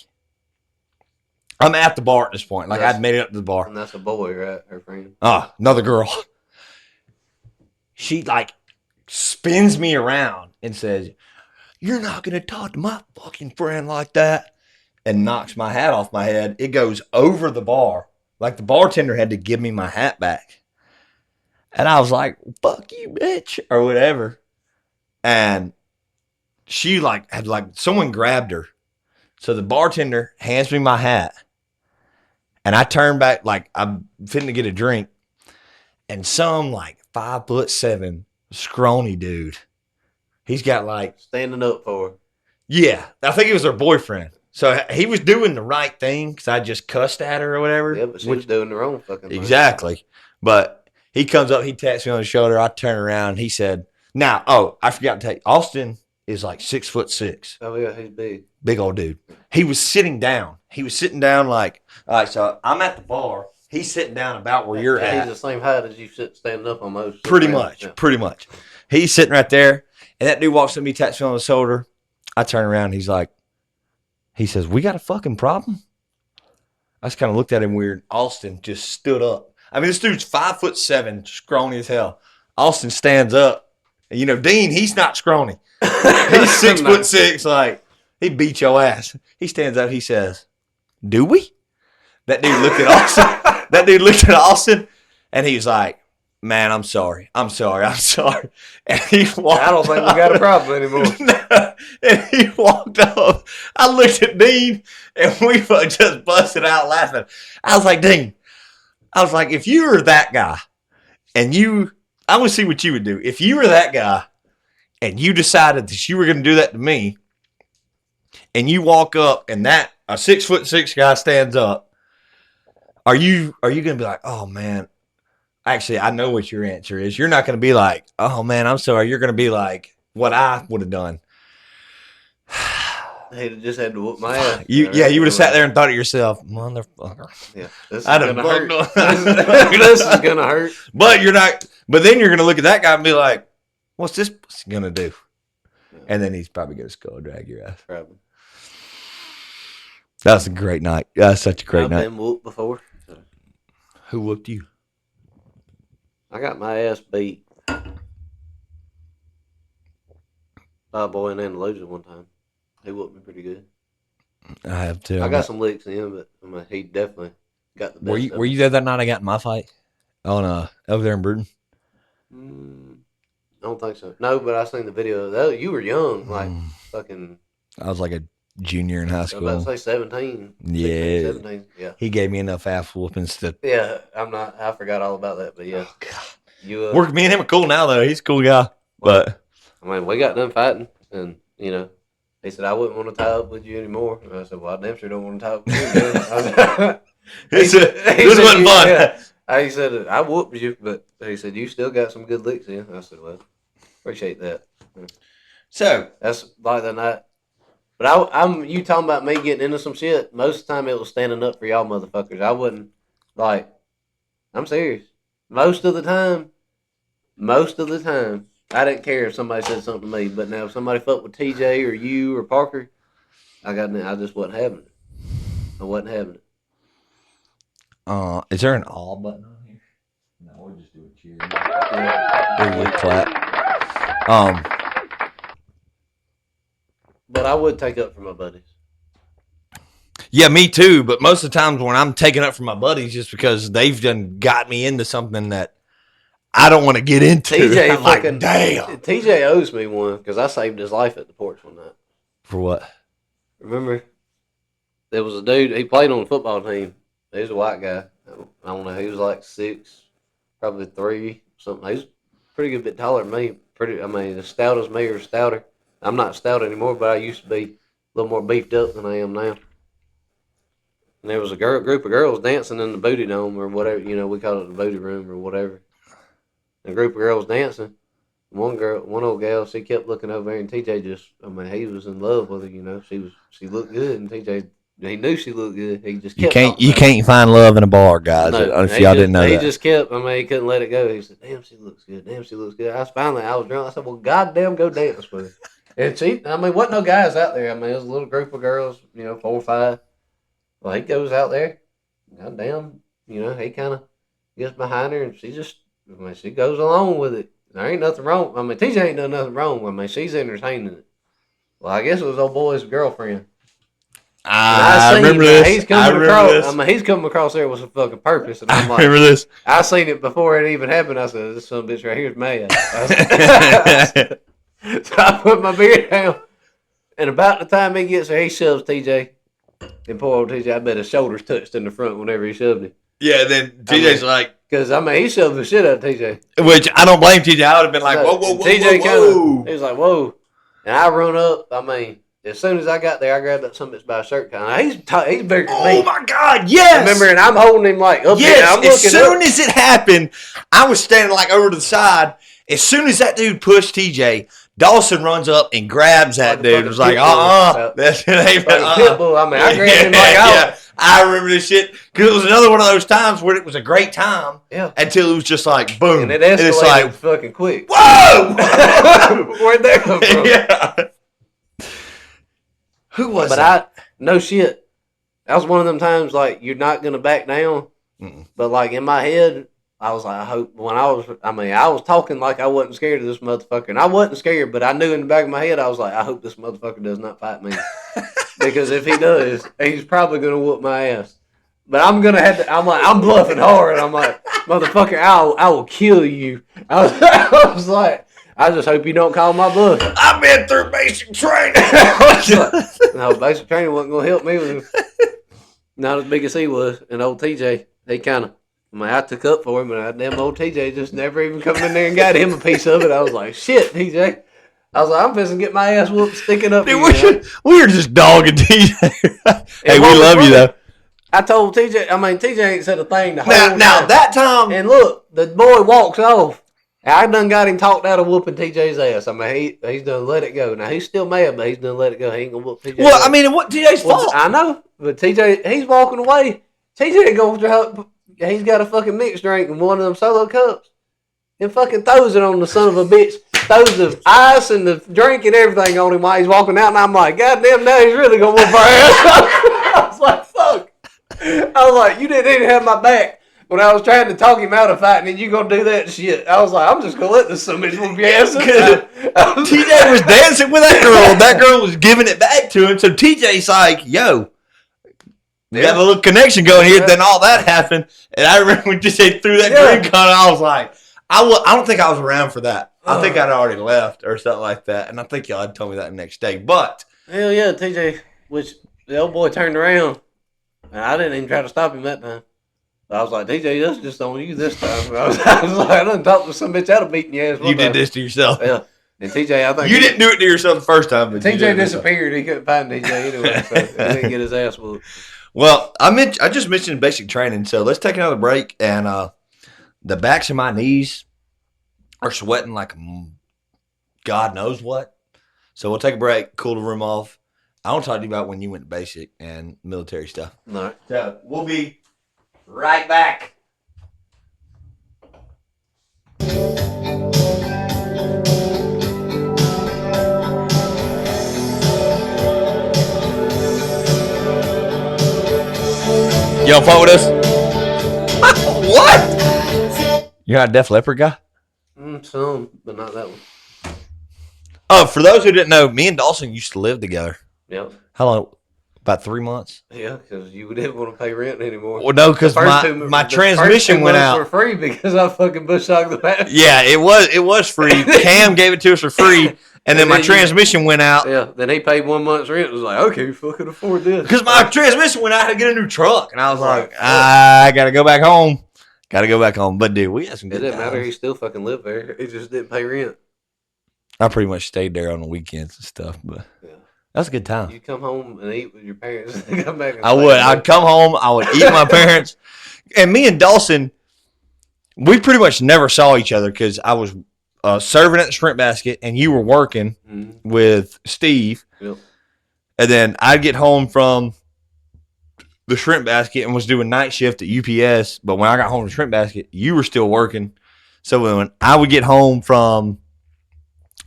I'm at the bar at this point. Like, I'd made it up to the bar. And that's a boy, right? Her friend. Another girl. She, spins me around and says, you're not going to talk to my fucking friend like that. And knocks my hat off my head. It goes over the bar. Like, the bartender had to give me my hat back. And I was like, fuck you, bitch. Or whatever. And she, someone grabbed her. So the bartender hands me my hat. And I turn back like I'm fitting to get a drink. And some 5'7" scrawny dude. He's got standing up for her. Yeah. I think it was her boyfriend. So he was doing the right thing because I just cussed at her or whatever. Yeah, but she was doing the wrong fucking thing. Exactly. But he comes up, he taps me on the shoulder. I turn around and he said, I forgot to tell you, Austin is 6'6". Oh, yeah, he's big. Big old dude. He was sitting down. All right, so I'm at the bar. He's sitting down about where you're at. He's the same height as you standing up almost. Pretty much. He's sitting right there. And that dude walks up to me, taps me on the shoulder. I turn around. He says, we got a fucking problem? I just kind of looked at him weird. Austin just stood up. I mean, this dude's 5'7", scrawny as hell. Austin stands up. And, Dean, he's not scrawny. He's 6'6". He beat your ass. He stands up. He says, do we? That dude looked at Austin. And he was like, man, I'm sorry. I'm sorry. And he walked I don't think we got a problem anymore. And he walked up. I looked at Dean, and we just busted out laughing. I was like, Dean, if you were that guy, and I would see what you would do. If you were that guy, and you decided that you were going to do that to me, and you walk up, and a 6'6" guy stands up, are you going to be like, oh, man, actually, I know what your answer is. You're not going to be like, oh, man, I'm sorry. You're going to be like what I would have done. He just had to whoop my ass. You would have sat there and thought to yourself, motherfucker. Yeah, this is gonna hurt. This is gonna hurt. But you're not. But then you're gonna look at that guy and be like, "What's this pussy gonna do?" Yeah. And then he's probably gonna skull drag your ass. Probably. That was a great night. That's such a great night. I've been whooped before. Who whooped you? I got my ass beat by a boy in Andalusia one time. He whooped me pretty good. I have too. I got some licks in him, but he definitely got the best. Were you there that night I got in my fight on over there in Bruton? I don't think so. No, but I seen the video. You were young, like fucking. I was like a junior in high school. I was about to say 17. Yeah, 16, 17. Yeah. He gave me enough ass whoopings to. Yeah, I forgot all about that, but yeah. Oh God. Me and him are cool now though. He's a cool guy, but. I mean, we got done fighting, and he said, I wouldn't want to tie up with you anymore. And I said, well, I damn sure don't want to tie up with you. This wasn't fun. Yeah. He said, I whooped you, but he said, you still got some good licks in. I said, well, appreciate that. So. That's like the night. But I'm you talking about me getting into some shit, most of the time it was standing up for y'all motherfuckers. I wouldn't, I'm serious. Most of the time, I didn't care if somebody said something to me, but now if somebody fucked with TJ or you or Parker, I just wasn't having it. I wasn't having it. Is there an all button on here? No, we'll just do a cheer. Yeah. Big clap. But I would take up for my buddies. Yeah, me too. But most of the times when I'm taking up for my buddies, just because they've done got me into something that I don't want to get into. TJ I'm fucking like, damn. TJ owes me one because I saved his life at the porch one night. For what? Remember, there was a dude. He played on the football team. He was a white guy. I don't know. He was like 6, probably 3, something. He was a pretty good bit taller than me. As stout as me or stouter. I'm not stout anymore, but I used to be a little more beefed up than I am now. And there was a group of girls dancing in the booty dome or whatever. We call it the booty room or whatever. And a group of girls dancing. One old gal, she kept looking over there, and TJ he was in love with her. She looked good, and TJ, he knew she looked good. He just kept. You can't find love in a bar, guys. No, if y'all didn't know that. He just kept. He couldn't let it go. He said, "Damn, she looks good. Damn, she looks good." I was drunk. I said, "Well, goddamn, go dance with her." And wasn't no guys out there. It was a little group of girls, 4 or 5. Well, he goes out there. Goddamn, he kind of gets behind her, and she goes along with it. There ain't nothing wrong. TJ ain't done nothing wrong. She's entertaining it. Well, I guess it was old boy's girlfriend. I remember this. He's coming across there with some fucking purpose. And I'm like, remember this. I seen it before it even happened. I said, this son of a bitch right here is mad. So I put my beer down. And about the time he gets there, he shoves TJ. And poor old TJ, I bet his shoulders touched in the front whenever he shoved him. Yeah, then TJ's like... Because, he shoved the shit out of TJ. Which, I don't blame TJ. I would have been like, whoa. TJ he was like, whoa. And I run up. As soon as I got there, I grabbed that son of a bitch by a shirt collar. He's bigger than me. Oh, my God, yes. Remember, and I'm holding him up there. As soon as it happened, I was standing over to the side. As soon as that dude pushed TJ, Dawson runs up and grabs that dude. It was like, That shit ain't pitbull. I grabbed him I remember this shit because it was another one of those times where it was a great time until it was just like, boom. And it escalated fucking quick. Whoa! Where'd that come from? Yeah. Who was that? No shit. That was one of them times you're not going to back down. Mm-mm. But in my head, I was like, I hope I was talking like I wasn't scared of this motherfucker. And I wasn't scared, but I knew in the back of my head, I was like, I hope this motherfucker does not fight me. Because if he does, he's probably going to whoop my ass. But I'm gonna have to. I'm like, I'm bluffing hard. I'm like, motherfucker, I will kill you. I was like, I just hope you don't call my bluff. I've been through basic training. No, basic training wasn't gonna help me with not as big as he was. And old TJ, he kind of. I took up for him, and damn old TJ just never even come in there and got him a piece of it. I was like, shit, TJ. I was like, I'm fixing to get my ass whooped sticking up. Dude, we were just dogging TJ. Hey, we love you though. I told TJ. TJ ain't said a thing the whole time. Now that time, and look, the boy walks off. I done got him talked out of whooping TJ's ass. He's done let it go. Now he's still mad, but he's done let it go. He ain't gonna whoop TJ. Well, ass. What TJ's fault? I know, but TJ, he's walking away. TJ goes, he's got a fucking mixed drink in one of them solo cups, and fucking throws it on the son of a bitch. Throws the ice and the drink and everything on him while he's walking out, and I'm like, God damn, now he's really gonna whoop our ass. I was like, fuck. I was like, you didn't even have my back when I was trying to talk him out of fighting, and you gonna do that shit. I was like, I'm just gonna let this son whoop your ass. TJ was dancing with that girl. That girl was giving it back to him. So TJ's like, yo, we got a little connection going here. Then all that happened. And I remember when TJ threw that drink on, I was like, I don't think I was around for that. I think I'd already left or something like that. And I think y'all had told me that the next day. But hell yeah, TJ, which the old boy turned around. And I didn't even try to stop him that time. I was like, TJ, that's just on you this time. I was like, I done talked to some bitch out of beating your ass. You did this to yourself. Yeah. And TJ, I think you didn't do it to yourself the first time. But TJ disappeared. He couldn't find TJ anyway, so he didn't get his ass whooped. Well, I just mentioned basic training, so let's take another break. And the backs of my knees are sweating like God knows what. So we'll take a break, cool the room off. I want to talk to you about when you went to basic and military stuff. All right. So we'll be right back. You don't fuck with us? What? You're not a Def Leppard guy? Some, but not that one. Oh, for those who didn't know, me and Dawson used to live together. Yep. How long? About 3 months? Yeah, because you didn't want to pay rent anymore. Well, no, because my transmission went out. For free because I fucking bush hogged the bathroom. Yeah, it was free. Cam gave it to us for free, and then my transmission went out. Yeah, then he paid 1 month's rent. It was like, okay, fucking afford this. Because my transmission went out, I had to get a new truck, and I was like, I gotta go back home. But dude, we had some good times. It didn't matter. He still fucking lived there. He just didn't pay rent. I pretty much stayed there on the weekends and stuff, but yeah. That's a good time. You come home and eat with your parents. And come back and I would. I'd come home. I would eat with my parents. And me and Dawson, we pretty much never saw each other because I was serving at the shrimp basket and you were working with Steve. Yep. And then I'd get home from the shrimp basket and was doing night shift at UPS. But when I got home from the shrimp basket, you were still working. So when I would get home from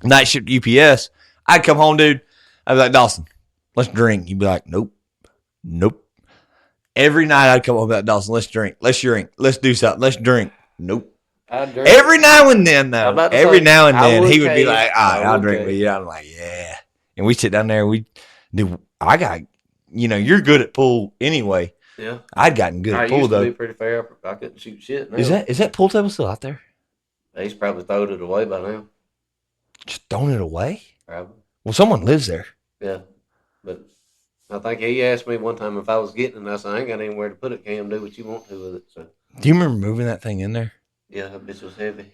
night shift at UPS, I'd come home, dude. I'd be like, Dawson, let's drink. You'd be like, nope. Every night I'd come home and be like, Dawson, let's drink. Let's do something. Let's drink. Nope. Every now and then, though. Every now and then, he would be like, all right, I'll drink with you. I'm like, yeah. And we sit down there. You're good at pool anyway. Yeah. I'd gotten good at pool, though. I used to be pretty fair. I couldn't shoot shit. Now. Is that pool table still out there? He's probably thrown it away by now. Just throwing it away? Probably. Well, someone lives there. Yeah, but I think he asked me one time if I was getting it, and I said, I ain't got anywhere to put it, Cam. Do what you want to with it. So. Do you remember moving that thing in there? Yeah, that bitch was heavy.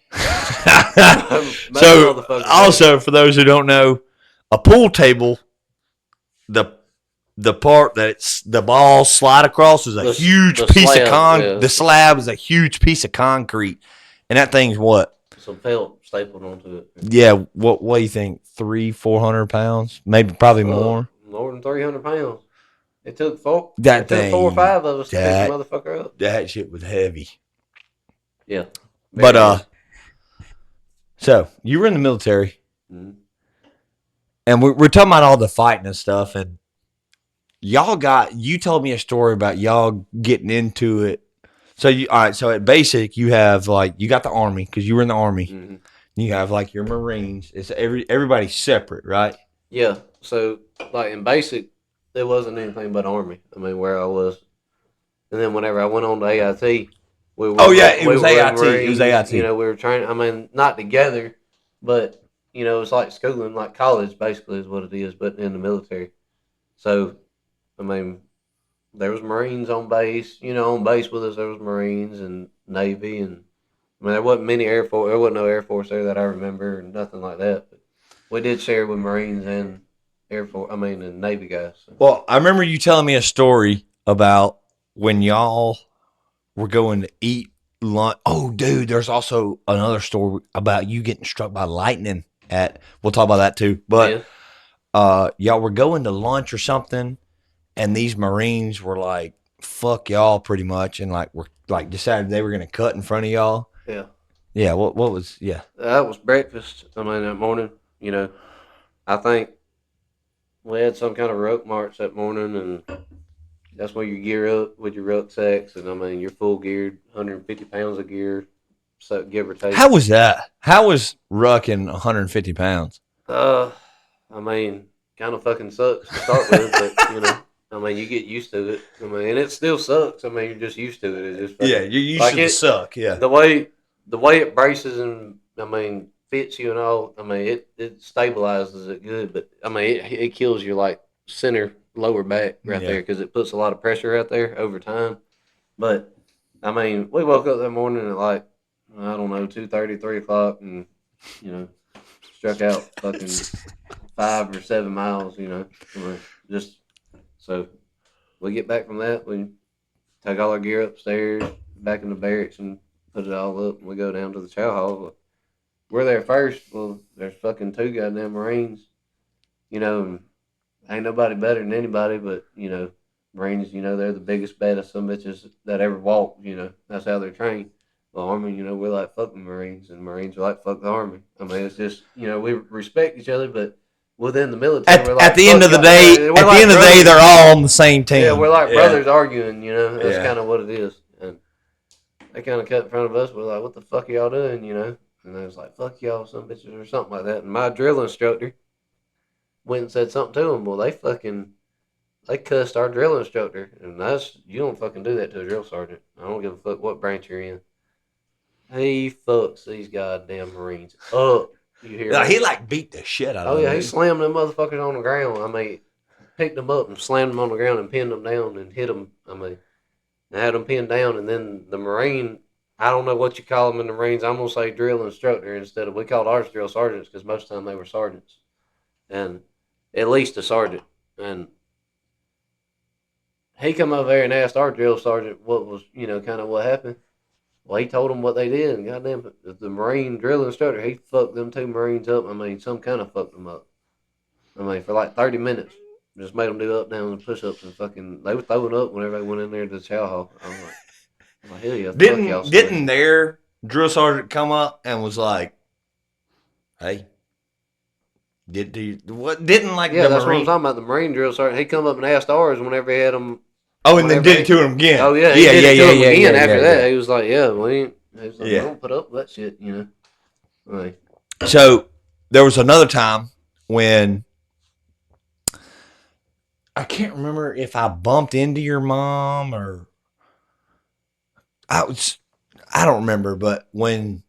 So, also, for those who don't know, a pool table, the part that the balls slide across is a huge piece of concrete. Yeah. The slab is a huge piece of concrete. And that thing's what? Some felt stapled onto it. Yeah, what do you think? 300-400 pounds? Maybe probably more. More than 300 pounds. It took 4 or 5 of us to pick the motherfucker up. That shit was heavy. Yeah. But so you were in the military, and we're talking about all the fighting and stuff, and you told me a story about y'all getting into it. So so at basic you have you got the Army because you were in the Army. Mm-hmm. You have your Marines. It's everybody's separate, right? Yeah. So in basic, there wasn't anything but Army. I mean, where I was, And then whenever I went on to AIT, we were Oh yeah, it we was were with AIT. It was Marines. AIT. We were training. I mean, not together, but it's like schooling, like college, basically is what it is, but in the military. So, I mean, there was Marines on base. On base with us, there was Marines and Navy, and I mean, there wasn't many Air Force. There wasn't no Air Force there that I remember, and nothing like that. But we did share with Marines and Air Force. I mean, and Navy guys. So. Well, I remember you telling me a story about when y'all were going to eat lunch. Oh, dude, there's also another story about you getting struck by lightning at. We'll talk about that too. But y'all were going to lunch or something, and these Marines were like, "Fuck y'all," pretty much, and like were like decided they were gonna cut in front of y'all. Yeah. Yeah. What was? Yeah. That was breakfast. I mean, that morning. I think we had some kind of ruck march that morning, and that's where you gear up with your rucksacks, and I mean, you're full geared, 150 pounds of gear, so give or take. How was that? How was rucking 150 pounds? I mean, kind of fucking sucks to start with, but I mean, you get used to it. I mean, and it still sucks. I mean, you're just used to it. It's just fucking, Yeah, you're used like to the suck. Yeah. the way it braces and I mean fits you and all. I mean, it stabilizes it good, but I mean, it kills your like center lower back right Yeah. there because it puts a lot of pressure out there over time. But I mean, we woke up that morning at like I don't know 2:30, 3 o'clock, and you know struck out fucking 5 or 7 miles. Just so we get back from that, we take all our gear upstairs, back in the barracks, and put it all up, and we go down to the chow hall. We're there first. Well, there's fucking two goddamn Marines. And ain't nobody better than anybody, but Marines. They're the biggest, baddest some bitches that ever walked. That's how they're trained. The Army, we're like fuck the Marines, and Marines are like fuck the Army. I mean, it's just we respect each other, but within the military, we're like At the end of the y'all. day, We're at the like end of the day, brothers. they're all on the same team. Yeah, we're like brothers arguing. That's Yeah. kind of what it is. And they kind of cut in front of us. We're like, what the fuck are y'all doing? And they was like, fuck y'all, some bitches or something like that. And my drill instructor went and said something to them. Well, they cussed our drill instructor, and you don't fucking do that to a drill sergeant. I don't give a fuck what branch you're in. He fucks these goddamn Marines up. You hear me? He like beat the shit out of Oh them. yeah, he dude. slammed them motherfuckers on the ground. I mean, picked them up and slammed them on the ground and pinned them down and hit them. I mean, and had them pinned down, and then the Marine. I don't know what you call them in the Marines. I'm gonna say drill instructor instead of we called ours drill sergeants because most of the time they were sergeants, and at least a sergeant. And he come over there and asked our drill sergeant what was kind of what happened. Well, he told them what they did, and goddamn, the Marine drill instructor, he fucked them two Marines up. I mean, some kind of fucked them up. I mean, for like 30 minutes, just made them do up, down, and push ups, and fucking, they were throwing up whenever they went in there to the chow hall. I'm like, hell yeah, fuck y'all. Didn't their drill sergeant come up and was like, "Hey, didn't like Yeah, the that's what I'm Marine?" talking about. The Marine drill sergeant, he come up and asked ours whenever he had them. Oh, and then did it to him again. Oh yeah, he did it to him again after that. He was like, yeah, he was like, we don't put up with that shit. Like, so there was another time when I can't remember if I bumped into your mom or I don't remember, but when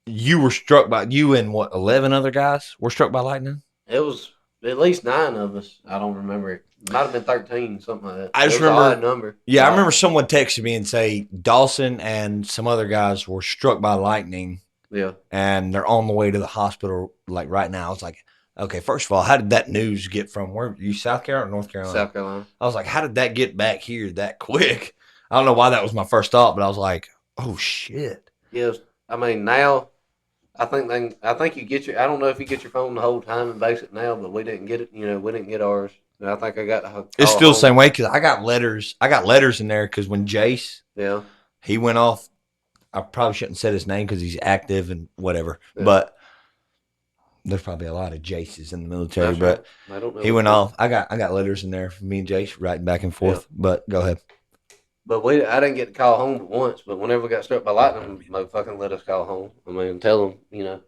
you were struck by you and 11 other guys were struck by lightning? it was at least 9 of us. I don't remember it. Might have been 13, something like that. I just remember remember an odd number. Yeah, I remember someone texted me and say Dawson and some other guys were struck by lightning. Yeah. And they're on the way to the hospital like right now. I was like, okay, first of all, how did that news get from where you South Carolina or North Carolina? South Carolina. I was like, how did that get back here that quick? I don't know why that was my first thought, but I was like, oh shit. Yes. I mean now I think you get your. I don't know if you get your phone the whole time and base it now, but we didn't get it. We didn't get ours. And I think I got. It's still the same way because I got letters. I got letters in there because when Jace, he went off. I probably shouldn't say his name because he's active and whatever. Yeah. But there's probably a lot of Jaces in the military. That's but right. I don't know he went off. I got letters in there from me and Jace writing back and forth. Yeah. But go ahead. But I didn't get to call home but once. But whenever we got struck by lightning, they fucking let us call home. I mean, tell them,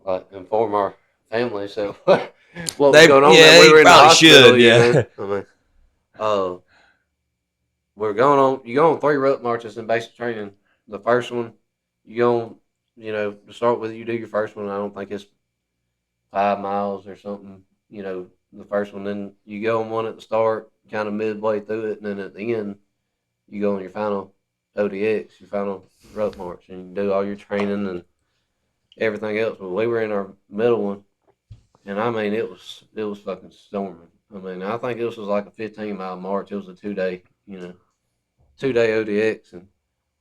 like inform our family. So what was going on? Yeah, we were in the hospital. Should, yeah. I mean, we're going on. You go on 3 rope marches in basic training. The first one, you go on. To start with, you do your first one. I don't think it's 5 miles or something. The first one. Then you go on one at the start, kind of midway through it, and then at the end, you go on your final ODX, your final rope march, and you do all your training and everything else. But we were in our middle one, and I mean, it was fucking storming. I mean, I think this was like a 15-mile march. It was a 2-day, 2-day ODX, and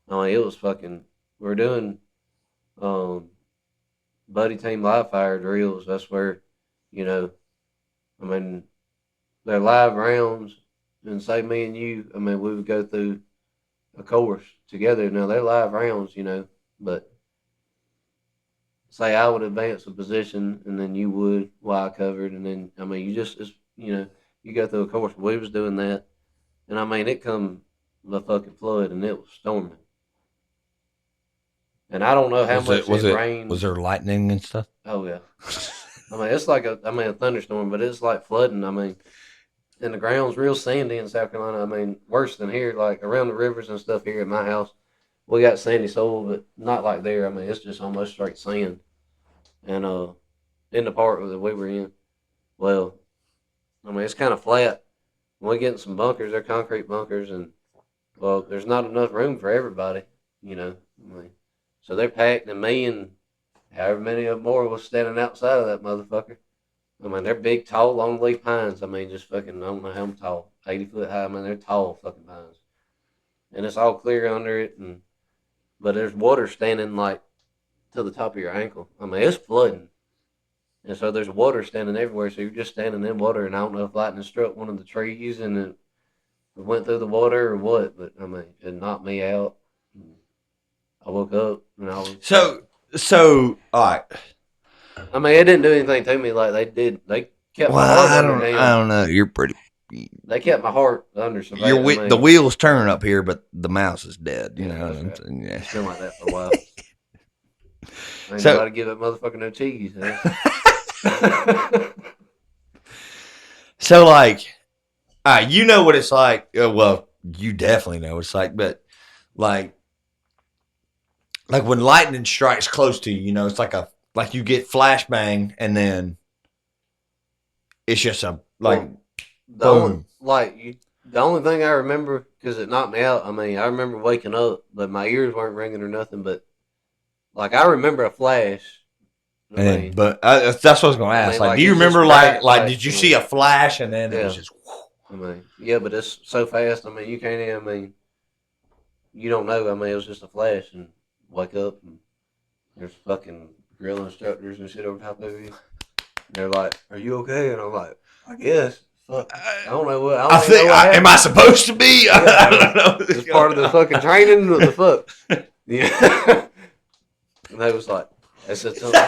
I mean, it was fucking. We're doing buddy team live fire drills. That's where, I mean, they're live rounds, and say me and you, I mean, we would go through a course together. Now they're live rounds, but say I would advance a position, and then you would while I covered, and then I mean, you go through a course. We was doing that, and I mean, it come the fucking flood, and it was storming. And I don't know how much it rained. Was there lightning and stuff? Oh yeah. I mean, it's like a thunderstorm, but it's like flooding. I mean, and the ground's real sandy in South Carolina. I mean, worse than here, like around the rivers and stuff here at my house. We got sandy soil, but not like there. I mean, it's just almost straight sand. And in the part that we were in, well, I mean, it's kind of flat. We get in some bunkers, they're concrete bunkers, and well, there's not enough room for everybody, I mean, so they're packed, and me and however many of more was standing outside of that motherfucker. I mean, they're big, tall, long leaf pines. I mean, just fucking, I don't know how tall, 80 foot high. I mean, they're tall fucking pines. And it's all clear under it, but there's water standing like to the top of your ankle. I mean, it's flooding. And so there's water standing everywhere, so you're just standing in water, and I don't know if lightning struck one of the trees and it went through the water or what, but I mean, it knocked me out. I woke up and I was... So, all right. I mean, it didn't do anything to me like they did. They kept my heart under there. I don't know. You're pretty... They kept my heart under some... The wheel's turning up here, but the mouse is dead, you know. Right. Yeah. It's been like that for a while. Ain't nobody give that motherfucker no cheese. So, like, you know what it's like. Well, you definitely know what it's like, but like when lightning strikes close to you, it's like you get flashbang, and then it's just a boom. The only thing I remember, because it knocked me out. I mean, I remember waking up, but my ears weren't ringing or nothing. But like, I remember a flash. That's what I was going to ask. Like, do you remember did you see a flash and then it was just? I mean, yeah, but it's so fast. I mean, you can't even. I mean, you don't know. I mean, it was just a flash, and wake up and there's fucking drill instructors and shit over top of you. And they're like, "Are you okay?" And I'm like, "I guess." Fuck. I don't know what. Am I supposed to be? Yeah, I don't know. It's part of the fucking training. What the fuck? Yeah. And they was like, they said something.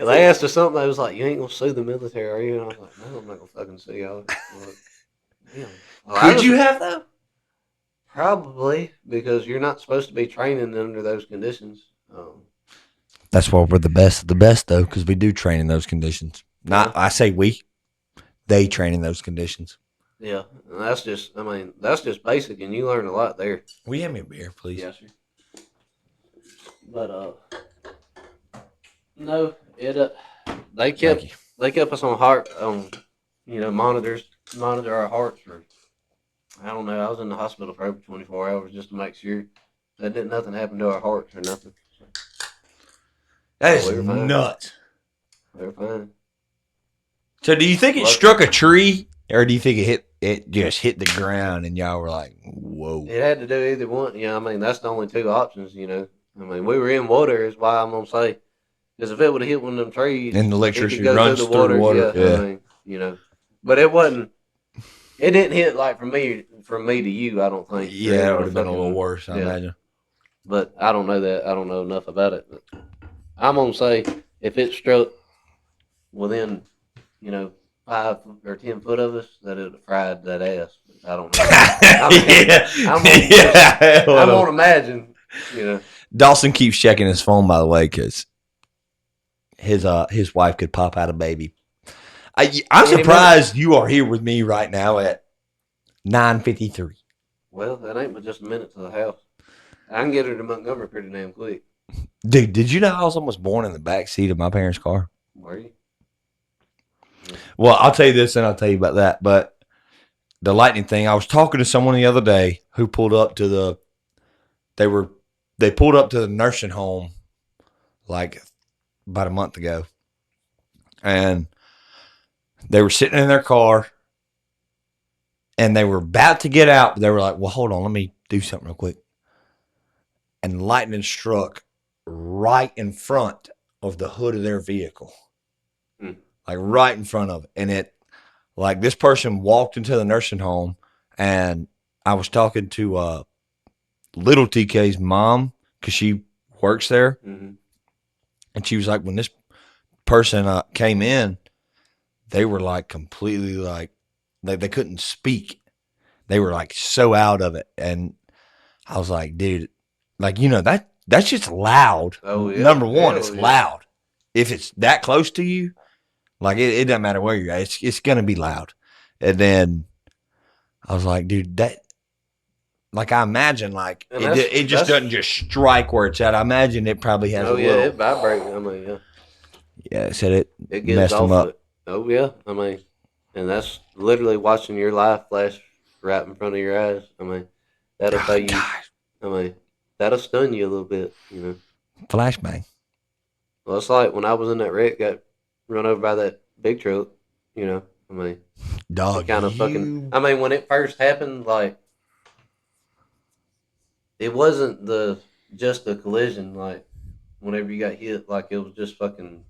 They asked us something. They was like, "You ain't gonna sue the military, are you?" And I was like, "No, I'm not gonna fucking sue y'all." Could you have though? Probably, because you're not supposed to be training under those conditions. That's why we're the best of the best, though, because we do train in those conditions. I say we. They train in those conditions. Yeah, and that's just basic, and you learn a lot there. Will you have me a beer, please? Yes, sir. But no, they kept us on heart monitors, monitor our hearts for, I don't know. I was in the hospital for over 24 hours just to make sure that nothing happened to our hearts or nothing. So, that is nuts. They were fine. So, do you think it struck a tree, or do you think it just hit the ground and y'all were like, "Whoa"? It had to do either one. Yeah, I mean, that's the only two options. I mean, we were in water, is why I'm gonna say, because if it would have hit one of them trees and the electricity runs through the water, yeah. I mean, but it wasn't. It didn't hit like from me to you. I don't think. Yeah, it would have been a little worse, I imagine. But I don't know that. I don't know enough about it. But I'm gonna say if it struck within, 5 or 10 foot of us, that it would have fried that ass. I don't know. I'm gonna imagine. Dawson keeps checking his phone, by the way, because his wife could pop out a baby. I'm surprised you are here with me right now at 9:53. Well, that ain't but just a minute to the house. I can get her to Montgomery pretty damn quick. Dude, did you know I was almost born in the back seat of my parents' car? Were you? Well, I'll tell you this and I'll tell you about that. But the lightning thing, I was talking to someone the other day who pulled up to they pulled up to the nursing home like about a month ago. And they were sitting in their car and they were about to get out, but they were like, well, hold on, let me do something real quick. And lightning struck right in front of the hood of their vehicle. Like right in front of it. And it, like this person walked into the nursing home and I was talking to little TK's mom because she works there. Mm-hmm. And she was like, when this person came in, they were like completely like, they couldn't speak. They were like so out of it. And I was like, dude, like, you know, that's just loud. Oh, yeah. Number one, it's loud. If it's that close to you, like it doesn't matter where you're at, it's gonna be loud. And then I was like, dude, that, like I imagine, like it just doesn't just strike where it's at. I imagine it probably has. It vibrates. I mean, yeah. Yeah, it said it gives messed them up. Oh yeah, I mean, and that's literally watching your life flash right in front of your eyes. I mean, that'll tell you. God. I mean, that'll stun you a little bit, you know. Flashbang. Well, it's like when I was in that wreck, got run over by that big truck, you know. I mean, Dawg, kind of fucking. I mean, when it first happened, like, it wasn't just a collision. Like, whenever you got hit, like it was just fucking,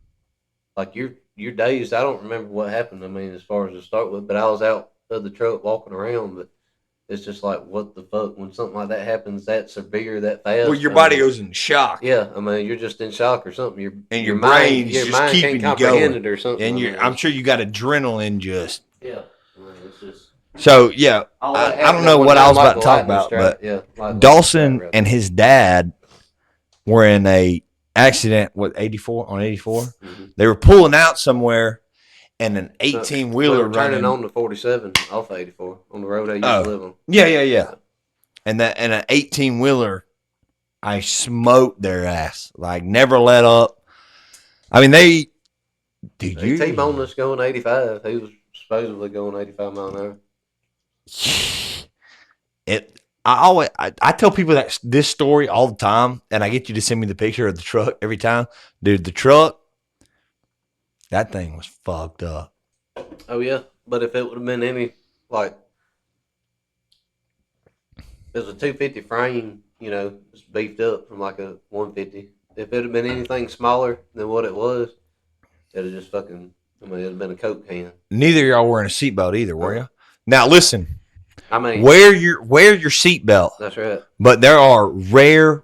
like you're dazed. I don't remember what happened. I mean, as far as to start with, but I was out of the truck walking around, but. It's just like, what the fuck? When something like that happens that severe, that fast. Well, your body goes in shock. Yeah, I mean, you're just in shock or something. Your brain's just keeping you going. It or something. And I'm sure you got adrenaline just. Yeah. I mean, it's just. So, yeah, I don't know what I was about to talk about, but Dawson and his dad were in a accident with 84 on 84. Mm-hmm. They were pulling out somewhere. And an 18-wheeler turning on the 47 off 84 on the road I used to live on. Yeah. And an 18-wheeler, I smoked their ass. Like, never let up. I mean, they T-boned us going 85. He was supposedly going 85 mile an hour. I tell people this story all the time, and I get you to send me the picture of the truck every time. Dude, the truck, that thing was fucked up. Oh, yeah. But if it would have been any, like, there's a 250 frame, you know, it's beefed up from like a 150. If it had been anything smaller than what it was, it would have just fucking, I mean, it would have been a Coke can. Neither of y'all wearing a seatbelt either, were you? Now, listen. I mean, wear your seatbelt. That's right. But there are rare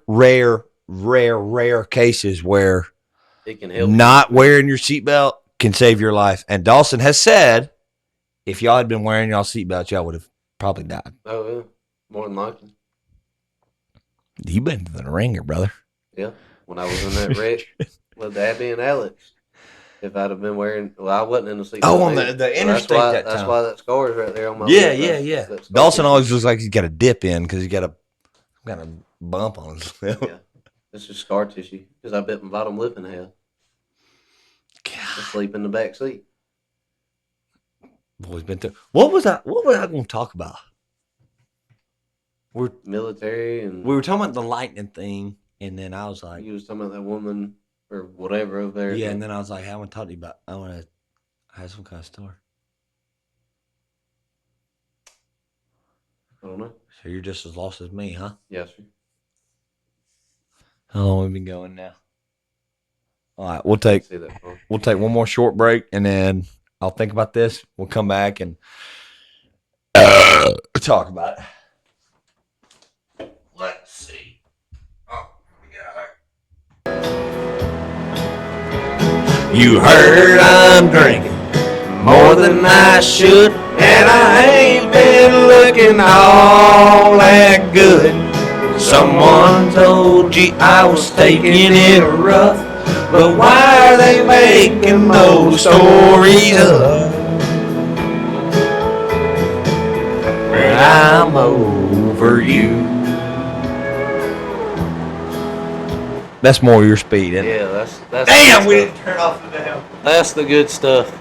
cases where it can help. Not wearing your seatbelt can save your life. And Dawson has said, if y'all had been wearing y'all seatbelts, y'all would have probably died. Oh, yeah. More than likely. You've been to the ringer, brother. Yeah. When I was in that wreck with Abby and Alex, if I'd have been wearing, well, I wasn't in the seatbelt. Oh, on the interstate that time. That's why that scar is right there on my lip. Yeah. Dawson always looks like he's got a dip in because he's got a bump on his lip. Yeah. It's just scar tissue because I bit my bottom lip in half. Asleep in the back seat. Boy's been through. What was I going to talk about? We're military and we were talking about the lightning thing, and then I was like, you was talking about that woman or whatever over there. Yeah, and then I was like, hey, I want to talk to you about. I want to have some kind of story. I don't know. So you're just as lost as me, huh? Yes, sir. How long have we been going now? All right, we'll take one more short break, and then I'll think about this. We'll come back and talk about it. Let's see. Oh, we got it. You heard I'm drinking more than I should, and I ain't been looking all that good. Someone told you I was taking it rough. But why are they making those stories up? Well, I'm over you. That's more your speed, isn't it? Yeah, that's. Damn, we didn't turn off the damn. That's the good stuff.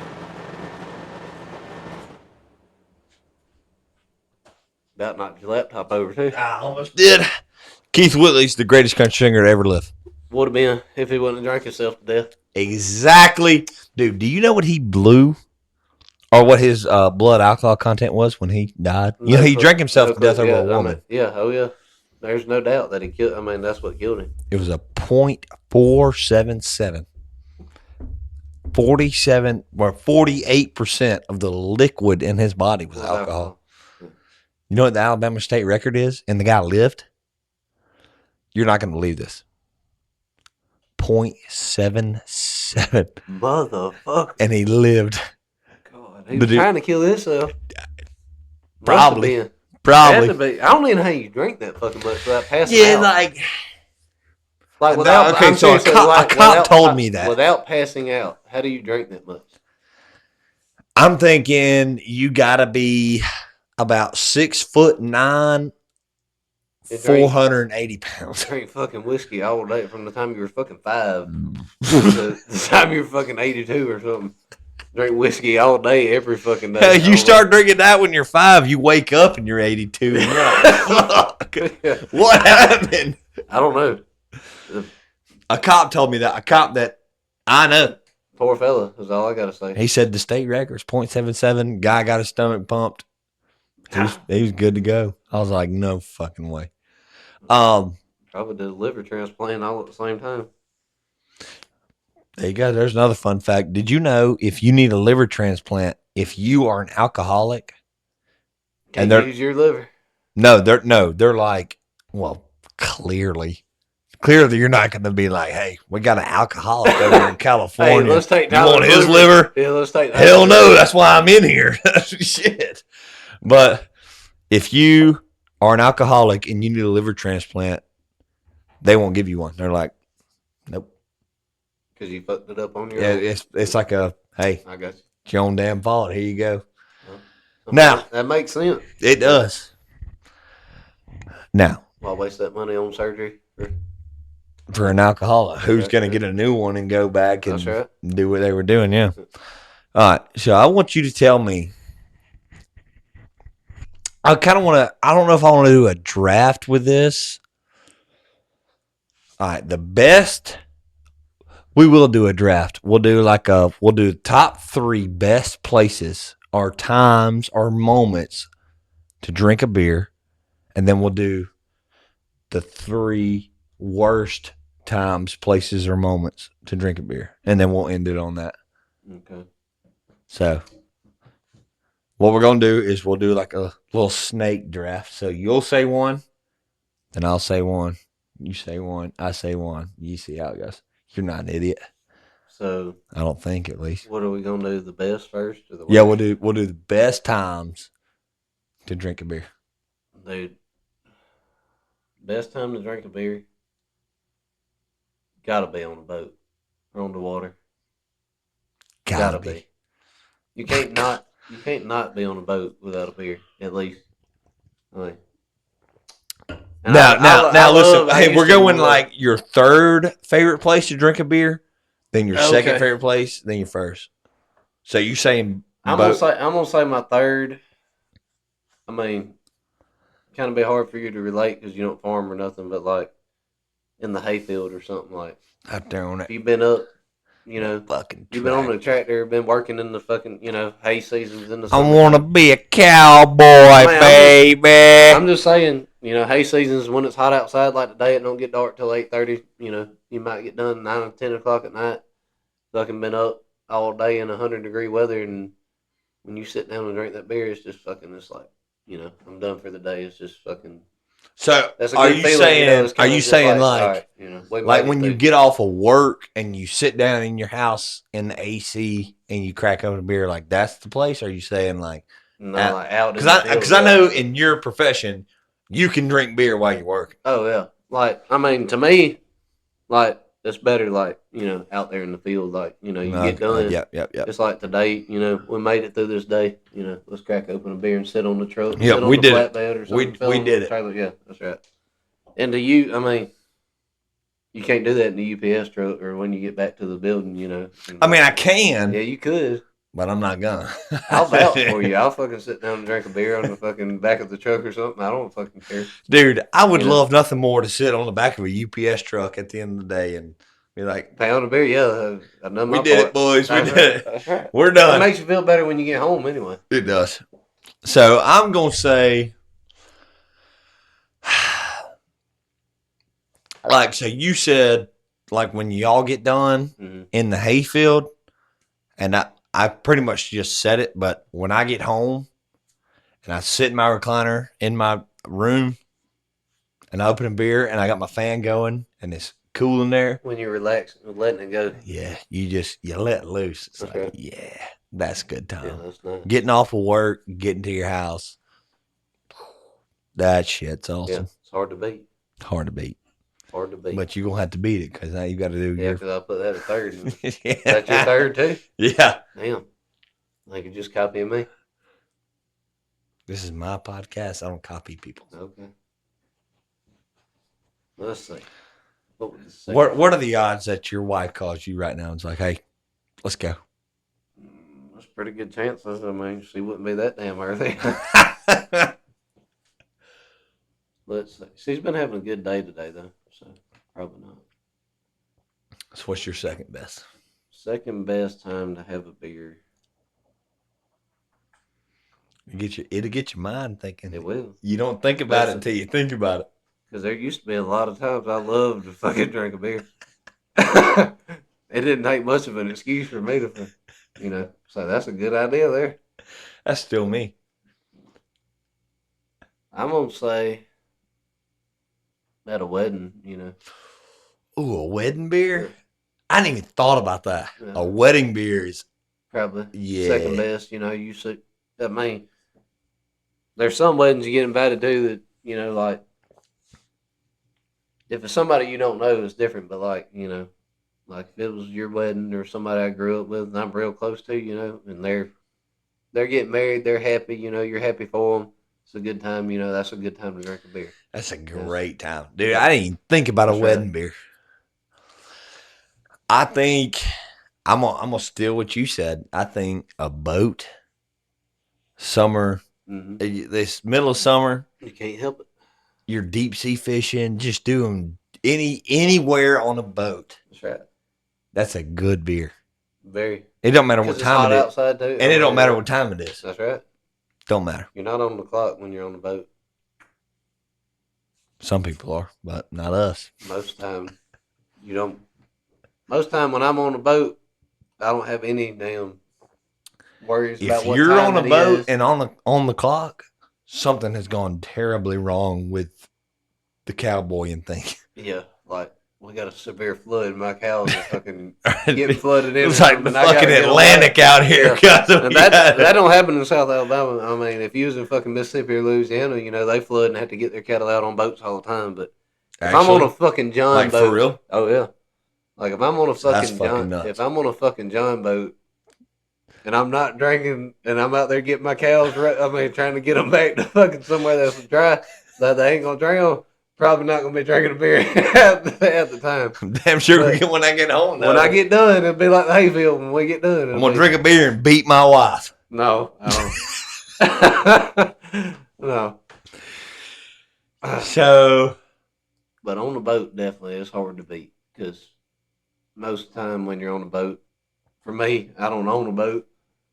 About knocked your laptop over too. I almost did. Keith Whitley's the greatest country singer to ever live. Would have been if he wouldn't have drank himself to death. Exactly. Dude, do you know what he blew? Or what his blood alcohol content was when he died? You know, he drank himself to death over a woman. Oh yeah. There's no doubt that he killed. I mean, that's what killed him. It was a .477. 48% of the liquid in his body was alcohol. You know what the Alabama state record is? And the guy lived? You're not going to believe this. .77. Motherfucker. And he lived. God, he was trying to kill himself. Probably. Had to be. I don't even know how you drink that fucking much without passing out. Yeah, like without. Okay, so a cop told me that. Without passing out, how do you drink that much? I'm thinking you got to be about 6'9", 480 pounds. Drink fucking whiskey all day from the time you were fucking 5 to the time you were fucking 82 or something. Drink whiskey all day, every fucking day. Hey, you start drinking that when you're 5, you wake up and you're 82. And you're like, fuck. What happened? I don't know. A cop told me that. A cop that I know. Poor fella, is all I got to say. He said the state record's .77. Guy got his stomach pumped. He was good to go. I was like, no fucking way. Probably did a liver transplant all at the same time. There you go. There's another fun fact. Did you know if you need a liver transplant, if you are an alcoholic, Can't use your liver? No, they're like, well, clearly you're not going to be like, hey, we got an alcoholic over in California. Hey, let's take you want his liver? Yeah, let's take that. Hell no, that's why I'm in here. Shit. But if you are an alcoholic and you need a liver transplant, they won't give you one. They're like, nope. Because you fucked it up on your own. It's like a, hey, I got you. It's your own damn fault. Here you go. Well, now. That makes sense. It does. Now. Why waste that money on surgery? For an alcoholic who's going to get a new one and go back and do what they were doing, yeah. All right, so I want you to tell me. I kind of want to. I don't know if I want to do a draft with this. All right, the best. We will do a draft. We'll do top 3 best places or times or moments to drink a beer, and then we'll do the 3 worst times, places, or moments to drink a beer, and then we'll end it on that. Okay. So, what we're gonna do is we'll do like a little snake draft. So you'll say one, then I'll say one, you say one, I say one. You see how it goes. You're not an idiot. So I don't think, at least. What are we gonna do? The best first, or the worst? Yeah, we'll do the best times to drink a beer. Dude, best time to drink a beer. Gotta be on a boat or on the water. Gotta be. You can't not be on a boat without a beer, at least. Like, now, listen. Hey, we're going like your 3rd favorite place to drink a beer, then your 2nd favorite place, then your 1st. So you saying boat? I'm gonna say my 3rd. I mean, kind of be hard for you to relate because you don't farm or nothing, but like in the hayfield or something like. Out there on it. You've been up, fucking. You've been on the tractor, been working in the fucking, hay seasons in the summer. I want to be a cowboy, baby. I'm just saying, hay seasons when it's hot outside like today, it don't get dark till 8:30. You might get done 9 or 10 o'clock at night. Fucking been up all day in 100-degree weather, and when you sit down and drink that beer, it's just fucking. It's like, I'm done for the day. It's just fucking. So are you saying? Are you saying like, like when you get off of work and you sit down in your house in the AC and you crack open a beer, like that's the place? Or are you saying like no, out? Because I know in your profession you can drink beer while you work. Oh yeah, like I mean to me, like it's better, like, out there in the field, like, you No, get done. Yep. It's like today, we made it through this day. Let's crack open a beer and sit on the truck, Yep, sit on we the did it. flatbed or something. We on did the it. trailer. Yeah, that's right. And I mean, you can't do that in the UPS truck or when you get back to the building, I mean, I can, Yeah, you could. but I'm not gonna. I'll vouch for you. I'll fucking sit down and drink a beer on the fucking back of the truck or something. I don't fucking care. Dude, I would You know? love nothing more to sit on the back of a UPS truck at the end of the day and be like, Pound of beer, yeah. I've done my we did part. it, boys. We That's did right. it. That's right. We're It done. makes you feel better when you get home anyway. It does. So I'm going to say, like, so you said, like, when y'all get done in the hayfield, and I pretty much just said it, but when I get home and I sit in my recliner in my room and I open a beer and I got my fan going and it's cool in there. When you're relaxing and letting it go. Yeah, you let loose. It's That's like, right. yeah, that's a good time. Yeah, that's nice. Getting off of work, getting to your house. That shit's awesome. Yeah, it's hard to beat. Hard to beat. Hard to beat. But you're going to have to beat it because now you got to do Yeah, your. because I put that at third. Yeah. That's your third, too? Yeah. Damn. They could just copy me. This is my podcast. I don't copy people. Okay. Let's see. What are the odds that your wife calls you right now and is like, hey, let's go? That's a pretty good chances. I mean, she wouldn't be that damn early. Let's see. She's been having a good day today, though, so probably not. So what's your second best? Second best time to have a beer. It'll get your mind thinking. It will. You don't think about it until you think about it. Because there used to be a lot of times I loved to fucking drink a beer. It didn't take much of an excuse for me to, so that's a good idea there. That's still me. I'm going to say at a wedding, Ooh, a wedding beer? Yeah. I didn't even thought about that. Yeah. A wedding beer is probably Yeah. second best. You see, I mean, there's some weddings you get invited to that, like, if it's somebody you don't know, it's different. But like, like if it was your wedding or somebody I grew up with and I'm real close to, and they're getting married, they're happy, you're happy for them. It's a good time, that's a good time to drink a beer. That's a great time. Dude, I didn't even think about That's a wedding beer. I think I'm gonna steal what you said. I think a boat, summer, this middle of summer, You can't help it. you're deep sea fishing, just doing anywhere on a boat. That's right. That's a good beer. Very. It don't matter what Because time it's hot it is, outside too. and it don't matter what time it is. That's right. Don't matter. You're not on the clock when you're on the boat. Some people are, but not us. Most time, you don't. Most time when I'm on a boat, I don't have any damn worries about If what you're time on a it boat is. and on the clock, something has gone terribly wrong with the cowboying thing. Yeah, like we got a severe flood. My cows are fucking getting flooded in. It's like the fucking Atlantic out here. Yeah. And that don't happen in South Alabama. I mean, if you was in fucking Mississippi or Louisiana, they flood and have to get their cattle out on boats all the time. But if I'm on a fucking John boat, for real? Oh yeah. Like if I'm on a fucking John, nuts. if I'm on a fucking John boat, and I'm not drinking, and I'm out there getting my cows, trying to get them back to fucking somewhere that's dry, that they ain't gonna drown. Probably not gonna be drinking a beer at the time. I'm damn sure when I get home. When I get done, it'll be like the hayfield. When we get done, I'm gonna drink a beer and beat my wife. No, I don't. No. So, But on the boat, definitely, it's hard to beat because most of the time when you're on a boat, for me, I don't own a boat,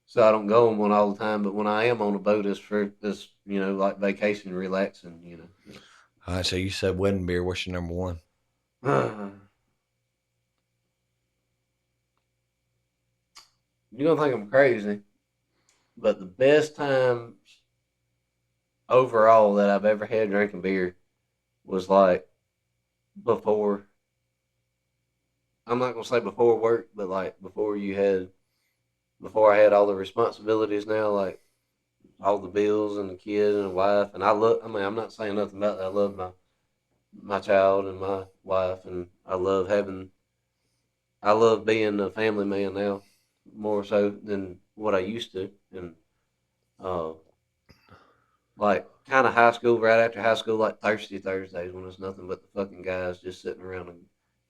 so I don't go on one all the time. But when I am on a boat, it's like vacation, relaxing, all right. So you said wedding beer. What's your number one? You're gonna think I'm crazy, but the best times overall that I've ever had drinking beer was like before. I'm not gonna say before work, but like before I had all the responsibilities now, like all the bills and the kid and the wife. And I'm not saying nothing about that. I love my child and my wife, and I love having I love being a family man now more so than what I used to, and uh, like kind of high school, right after high school, like thirsty Thursdays when it's nothing but the fucking guys just sitting around. And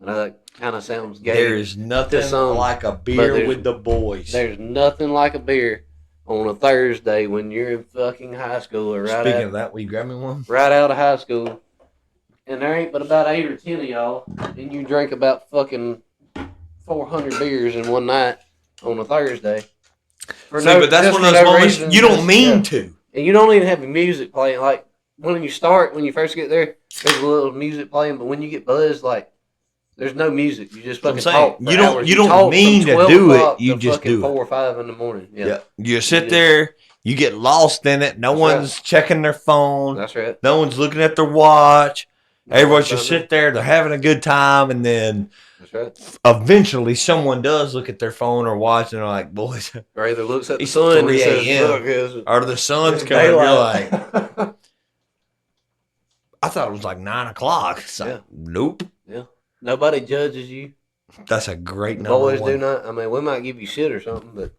I know that kind of sounds gay There's to nothing some, like a but beer with the boys. there's nothing like a beer on a Thursday when you're in fucking high school or Speaking of that, will you grab me one? right out of high school, and there ain't but about 8 or 10 of y'all, and you drink about fucking 400 beers in one night on a Thursday. But that's one of those moments you don't mean to. And you don't even have music playing. Like, when you first get there, there's a little music playing, but when you get buzzed, like, there's no music. You just fucking talk. You don't mean to do it. You just do it. 4 or 5 in the morning. Yeah. You sit there. You get lost in it. No one's checking their phone. That's right. No one's looking at their watch. Everyone just sit there. They're having a good time, and then eventually someone does look at their phone or watch, and they're like, "Boys," or either looks at the sun 3 a.m. or the sun's coming. You're like, I thought it was like 9 o'clock. So, nope. Yeah. Nobody judges you. That's a great number. Boys do not. I mean, we might give you shit or something, but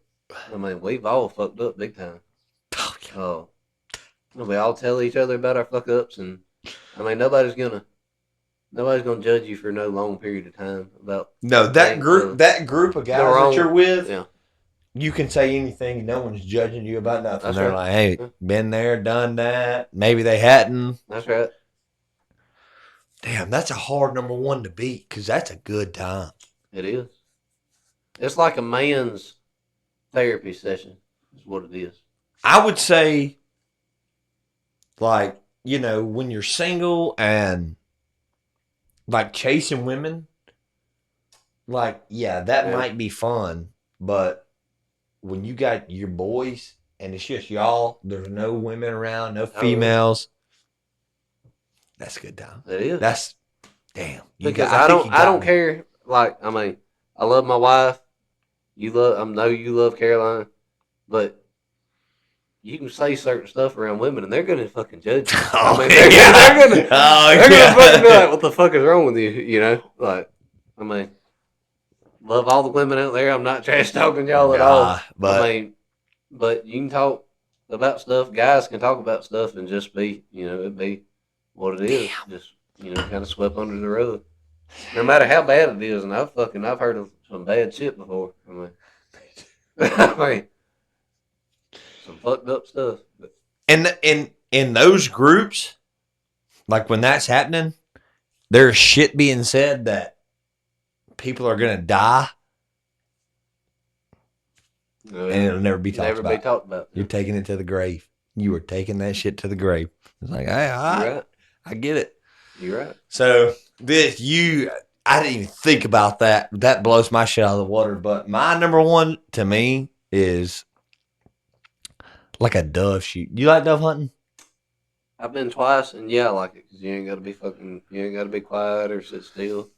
I mean, we've all fucked up big time. Oh, we all tell each other about our fuck ups, and I mean, nobody's gonna judge you for no long period of time about. No, that group of guys that you're with. Yeah. You can say anything. No one's judging you about nothing. That's They're right. like, hey, been there, done that. Maybe they hadn't. That's right. Damn, that's a hard number one to beat because that's a good time. It is. It's like a man's therapy session is what it is. I would say, like, you know, when you're single and, like, chasing women, like, yeah, that might be fun. But when you got your boys and it's just y'all, there's no women around, no females. That's a good time. It is. That's damn. Because I don't care. Like, I mean, I love my wife. I know you love Caroline, but you can say certain stuff around women, and they're gonna fucking judge you. I mean, they're gonna fucking be like, "What the fuck is wrong with you?" You know, like, I mean, love all the women out there. I'm not trash talking y'all at all. But I mean, but you can talk about stuff. Guys can talk about stuff and just be, you know, it be what it is. Just, you know, kind of swept under the rug. No matter how bad it is, and I've heard of some bad shit before. I mean, some fucked up stuff. But. And in those groups, like when that's happening, there's shit being said that people are gonna die, and it'll never be talked about. You're taking it to the grave. You are taking that shit to the grave. It's like, hey, right. I get it. You're right. So I didn't even think about that. That blows my shit out of the water. But my number one to me is like a dove shoot. You like dove hunting? I've been twice, and yeah, I like it because you ain't got to be quiet or sit still.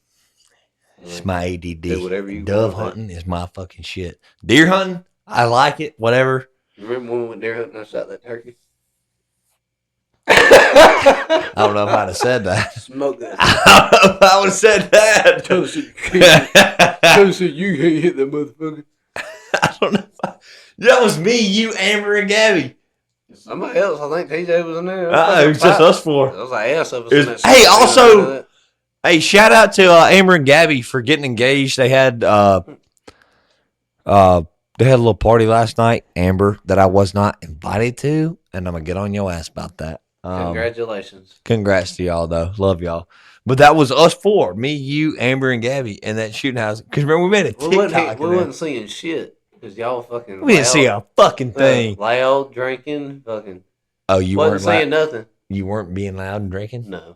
It's my ADD. Do whatever you dove want. Hunting is my fucking shit. Deer hunting, I like it. Whatever. You remember when we went deer hunting and I shot that turkey? I don't know if I'd have said that. Smoke that. I don't know if I would have said that. Toasted, you can't hit that motherfucker. I don't know. That was me, you, Amber, and Gabby. Somebody else, I think TJ was in there. It was just us four. That was like ass of us in that. Hey, also, hey, shout out to Amber and Gabby for getting engaged. They had a little party last night, Amber, that I was not invited to, and I'm gonna get on your ass about that. Congratulations. Congrats to y'all, though. Love y'all. But that was us four. Me, you, Amber, and Gabby in that shooting house. Because remember, we made a TikTok. We wasn't seeing shit. Because y'all fucking We didn't see a fucking thing. Loud, drinking, fucking. Oh, you wasn't saying nothing. You weren't being loud and drinking? No.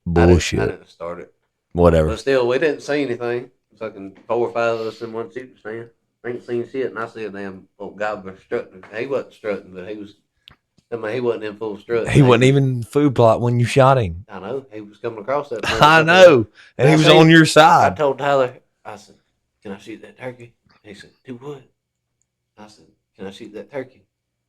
Bullshit. I didn't start it. Whatever. But still, we didn't see anything. Fucking 4 or 5 of us in one shooting stand. I ain't seen shit, and I see a damn old gobbler strutting. He wasn't strutting, but he was. I mean, he wasn't in full strut. He wasn't even food plot when you shot him. I know. He was coming across that. I know. And he was on your side. I told Tyler, I said, "Can I shoot that turkey?" He said, "Do what?" I said, "Can I shoot that turkey?"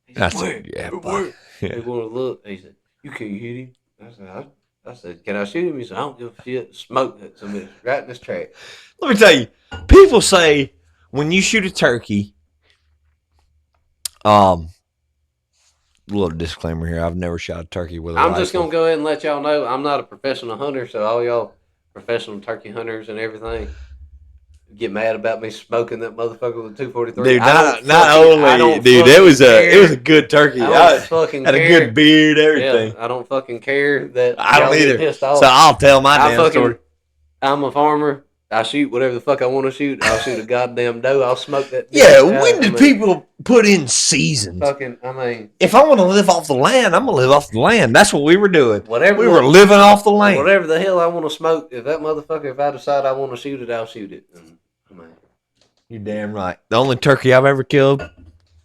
He said, "Where?" Yeah, where? He wanted to look. He said, "You can't hit him." I said, I said, can I shoot him? He said, I don't give a shit. Smoke that somebody right in this track. Let me tell you, people say when you shoot a turkey, little disclaimer here, I've never shot a turkey with a I'm rifle. just gonna go ahead and let y'all know I'm not a professional hunter, so all y'all professional turkey hunters and everything get mad about me smoking that motherfucker with a 243. Dude, I not don't only, dude, fucking it was a care. good turkey. I I don't fucking had a care. good beard, Yeah, everything. I don't fucking care that I don't y'all get either. pissed off. So I'll tell my damn story. I'm a farmer. I shoot whatever the fuck I want to shoot. I'll shoot a goddamn doe. I'll smoke that. Yeah, when did people put in seasons? If I want to live off the land, I'm gonna live off the land. That's what we were doing. We whatever were living off the land. whatever the hell I want to smoke. If I decide I want to shoot it, I'll shoot it. And, You're damn right. The only turkey I've ever killed.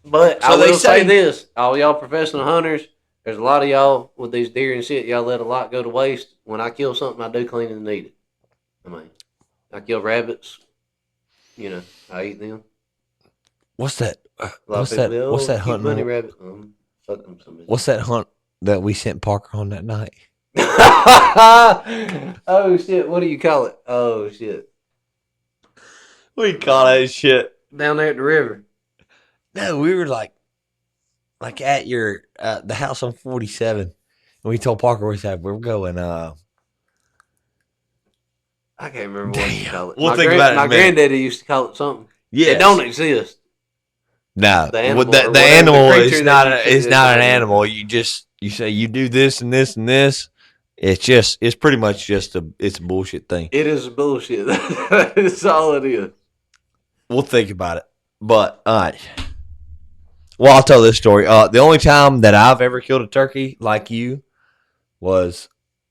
But So I they will say say- this: all y'all professional hunters, there's a lot of y'all with these deer and shit. Y'all let a lot go to waste. When I kill something, I do clean and eat it. I kill rabbits. I eat them. What's that? A lot What's of that? people, What's that cute hunting? bunny rabbit. Fuck them some bitches. What's that hunt that we sent Parker on that night? Oh shit! What do you call it? Oh shit! We call that shit Down there at the river. No, we were like at your the house on 47, and we told Parker we were going. I can't remember what you call it. We'll think about it in a My minute. granddaddy used to call it something. Yes. It don't exist. No, The animal, the animal is creature not that it's not an animal. You say you do this and this and this. It's pretty much just a bullshit thing. It is bullshit. That's all it is. We'll think about it. But all right. Well, I'll tell this story. The only time that I've ever killed a turkey like you was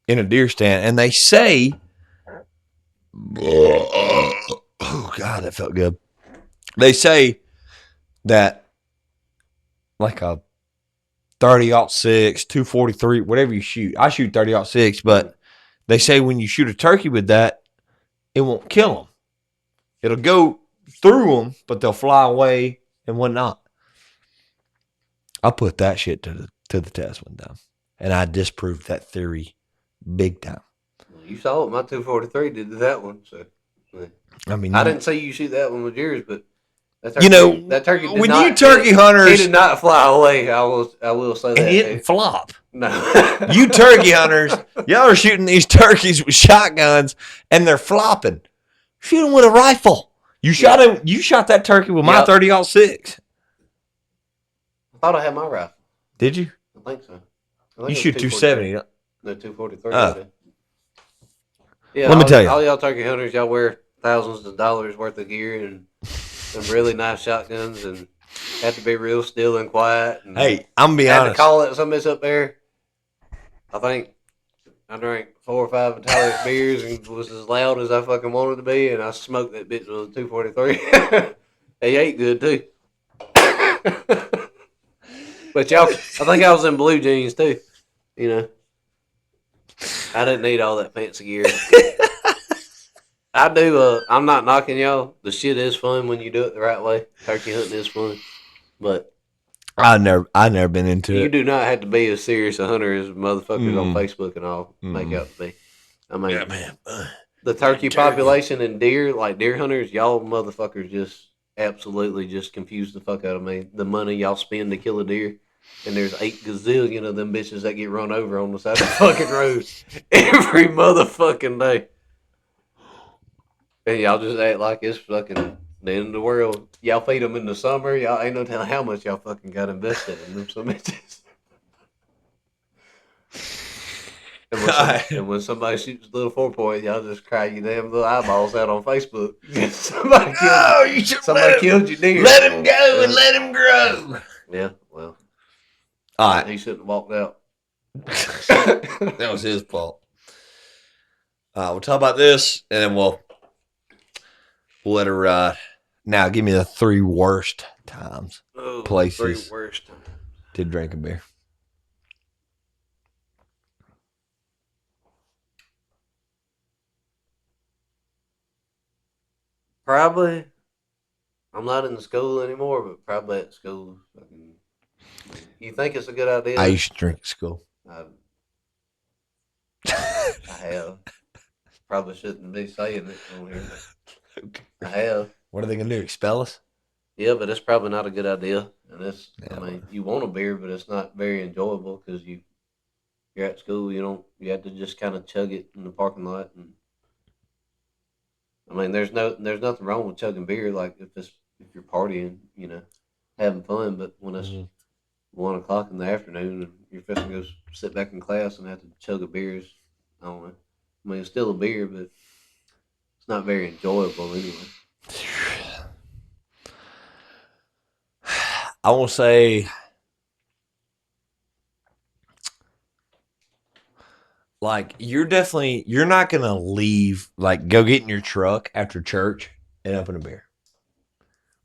in a deer stand, and they say, oh God, that felt good. They say that like a 30-06, 243, whatever you shoot. I shoot 30-06, but they say when you shoot a turkey with that, it won't kill them. It'll go through them, but they'll fly away and whatnot. I put that shit to the test one time, and I disproved that theory big time. You saw what my 243 did to that one. So, I mean, I didn't say you shoot that one with yours, but that turkey did when not, you turkey hunters, he did not fly away. I will say that. And he didn't flop. No, you turkey hunters, y'all are shooting these turkeys with shotguns, and they're flopping. Shoot them with a rifle. You shot him. You shot that turkey with my 30-06. I thought I had my rifle. Did you? I think so. You shoot 270. No, 243. Yeah, let me tell you. All y'all turkey hunters, y'all wear thousands of dollars worth of gear and some really nice shotguns and have to be real still and quiet. And hey, I'm gonna be honest. Had to call it somebody's up there. I think I drank 4 or 5 Italian beers and was as loud as I fucking wanted to be, and I smoked that bitch with a 243. They ate good too. But y'all, I think I was in blue jeans too. I didn't need all that fancy gear. I do. I'm not knocking y'all. The shit is fun when you do it the right way. Turkey hunting is fun, but I never been into it. You do not have to be as serious a hunter as motherfuckers on Facebook and all make out to be. I mean, yeah, man. The turkey population and deer, like deer hunters, y'all motherfuckers just absolutely just confuse the fuck out of me. The money y'all spend to kill a deer. And there's 8 gazillion of them bitches that get run over on the side of the fucking road every motherfucking day. And y'all just act like it's fucking the end of the world. Y'all feed them in the summer. Y'all ain't no telling how much y'all fucking got invested in them some bitches. And when somebody shoots a little 4-point, y'all just cry your damn little eyeballs out on Facebook. somebody killed your deer. Let him go and let him grow. Yeah, well. All right. He shouldn't have walked out. That was his fault. We'll talk about this, and then we'll let her ride. Now, give me the 3 worst times, places 3 worst times to drink a beer. Probably. I'm not in the school anymore, but probably at school. You think it's a good idea? I used to drink at school. I have. Probably shouldn't be saying it on here, but Okay. I have. What are they gonna do? Expel us? Yeah, but it's probably not a good idea. And I Yeah. mean, you want a beer, but it's not very enjoyable because you're at school. You have to just kind of chug it in the parking lot. And I mean, there's nothing wrong with chugging beer, like if you're partying, having fun. But when it's Mhm. 1 o'clock in the afternoon and you're supposed to go sit back in class and have to chug a beer, I don't know. I mean, it's still a beer, but it's not very enjoyable anyway. I won't say like you're not gonna leave like go get in your truck after church and open a beer.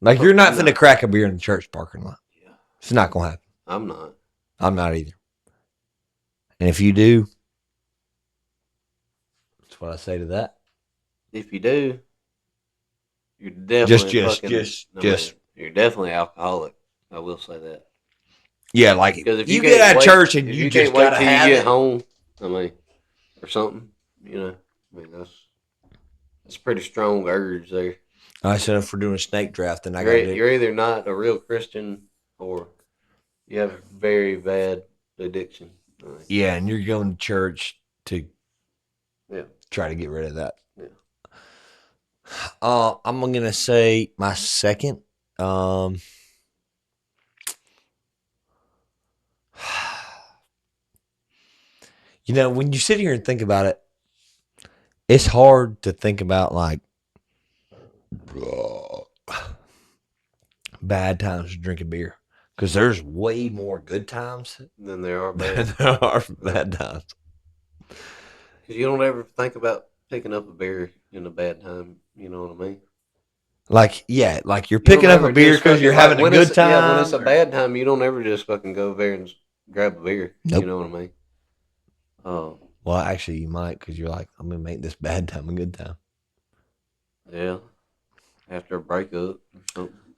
Like you're not finna No. crack a beer in the church parking lot. Yeah, It's not gonna happen. I'm not. I'm not either. And if you do, that's what I say to that. If you do, you're Just, definitely just, fucking. just, I mean, just. you're definitely alcoholic. I will say that. Yeah, like Because you get out of church and if you you just can't wait gotta till you have get it. home, I mean, or something, I mean that's a pretty strong urge there. I said if we're doing a snake draft, then I gotta do. You're either not a real Christian or you have very bad addiction. I mean, Yeah, and you're going to church to yeah, try to get rid of that. yeah. I'm gonna say my second. Um, when you sit here and think about it, it's hard to think about like bad times drinking beer because there's way more good times Then there are than bad. there are bad times. Because you don't ever think about picking up a beer in a bad time. You know what I mean? Like, yeah, like you're You don't picking up a ever beer just because you're fucking like having a good when it's time. a bad time. You don't ever just fucking go over there and grab a beer. You Nope. know what I mean? Oh Well, actually, you might because you're like, I'm gonna make this bad time a good time. yeah, after a breakup or something,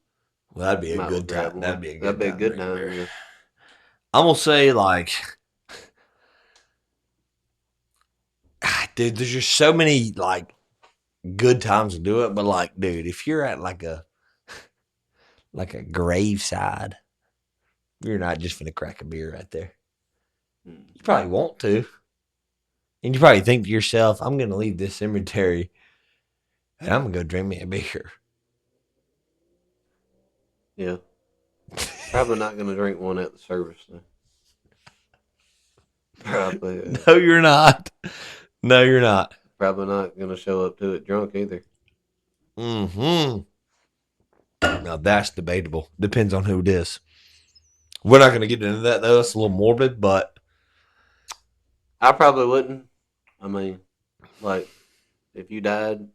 Well, that'd be you a might well good time. grab one. That'd be a That'd good be a time good drinking time. beer. Yeah. I'm gonna say like, dude, there's just so many like good times to do it. But like, dude, if you're at like a graveside, you're not just gonna crack a beer right there. You probably want to, and you probably think to yourself, "I'm gonna leave this cemetery and I'm gonna go drink me a beer." Yeah. Probably not gonna drink one at the service though. Probably. No, you're not. No, you're not. Probably not gonna show up to it drunk either. Hmm. Now that's debatable. Depends on who it is. We're not gonna get into that though. It's a little morbid, but I probably wouldn't. I mean, like if you died,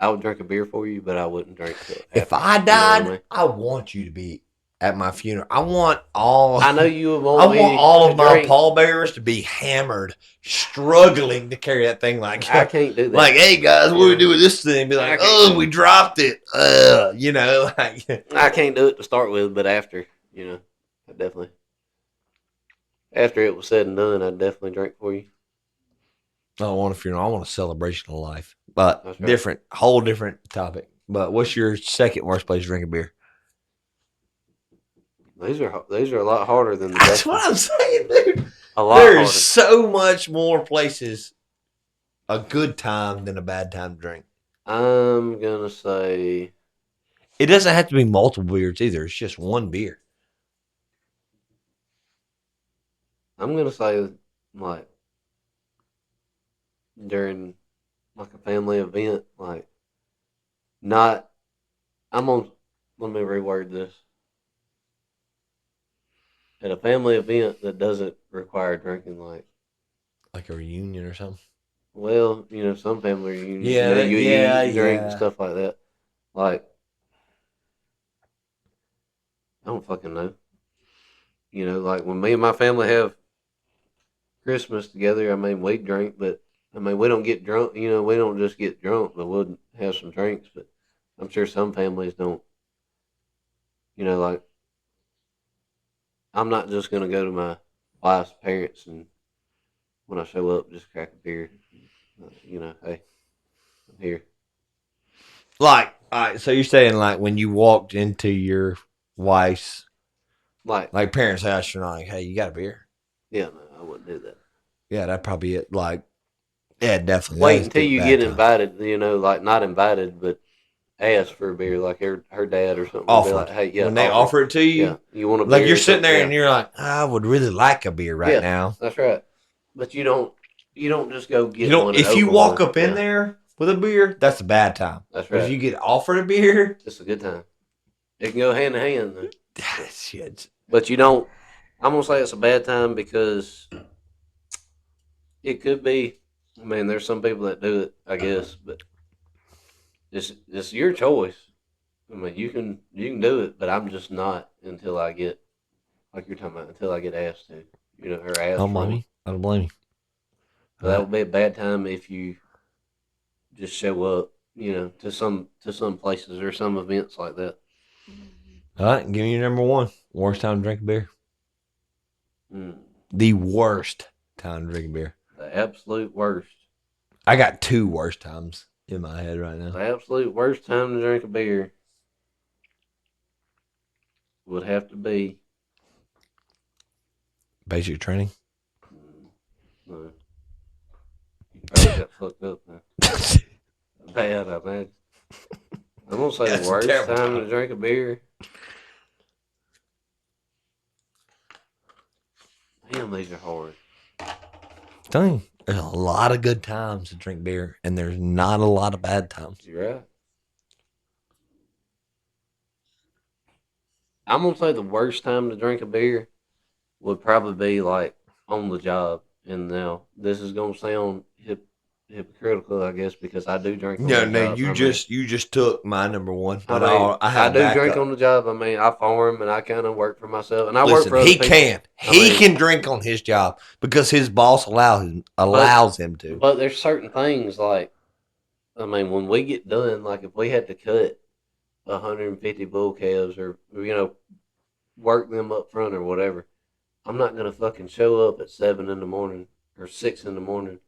I would drink a beer for you, but I wouldn't drink till if after. I You know what I died, mean? I want you to be at my funeral. I want all. I know you would I want want me all to of my drink. pallbearers to be hammered, struggling to carry that thing like, I can't do that. like, hey guys, what do we do with this thing? Be I like, can't oh, do we it. dropped it. Like. I can't do it to start with, but after, I definitely. After it was said and done, I'd definitely drink for you. I don't want a funeral. I want a celebration of life, but That's right. different, whole different topic. But what's your second worst place to drink a beer? These are a lot harder than the That's best what ones. I'm saying, dude. A lot There's harder. so much more places a good time than a bad time to drink. I'm gonna say It doesn't have to be multiple beers either. It's just one beer. like during like a family event, like not. I'm on. Let me reword this. At a family event that doesn't require drinking, like Like a reunion or something. well, some family reunions, Yeah, you yeah, eat, you drink, and yeah. stuff like that. Like I don't fucking know. Like when me and my family have Christmas together, I mean we drink, but I mean we don't get drunk. We don't just get drunk, but we'll have some drinks. But I'm sure some families don't. Like I'm not just gonna go to my wife's parents and when I show up, just crack a beer. Hey, I'm here. Like, all right, so you're saying like when you walked into your wife's Like, parents' house, you're like, hey, you got a beer? yeah, no, I wouldn't do that. Yeah, that'd probably it. Like, yeah, definitely. That Wait is until the you bad get time. invited. Like not invited, but ask for a beer. Like her dad or something will be like, Offered. hey, yeah, When they offer. offer it to Yeah, you, you want a like beer you're or sitting something? there Yeah, and you're like, I would really like a beer right yeah, now. that's right. But you don't just go You get know, one and if you open walk one. up in Yeah, there with a beer, that's a bad time. that's But if right. you get offered a beer, It's a good time. It can go hand in hand though. shit. But you don't. I'm gonna say it's a bad time because it could be. I mean, there's some people that do it, I guess, but it's your choice. I mean, you can do it, but I'm just not until I get like you're talking about until I get asked to, or I asked don't blame from. you. I don't blame you. So that would be a bad time if you just show up, to some places or some events like that. All right, give me your number one. Worst time to drink a beer. Mm, The worst time to drink a beer. the absolute worst. I got two worst times in my head right now. The absolute worst time to drink a beer would have to be. Basic training. No, you probably got fucked up. Man. Bad, I imagine. I'm gonna say the That's a worst terrible time time. to drink a beer. Damn, these are hard. Telling you, there's a lot of good times to drink beer, and there's not a lot of bad times. You're right. I'm gonna say the worst time to drink a beer would probably be like on the job. And now this is gonna sound hypocritical, I guess, because I do drink on No, the no, job. you I mean, just took my number one, I but mean, I I have do drink on backup. the job. I mean, I farm and I kind of work for myself, and I work Listen, for other he people. can. I He mean, can drink on his job because his boss but allows him to. but there's certain things like I mean, when we get done, like if we had to cut 150 bull calves or work them up front or whatever, I'm not gonna fucking show up at 7 in the morning or 6 in the morning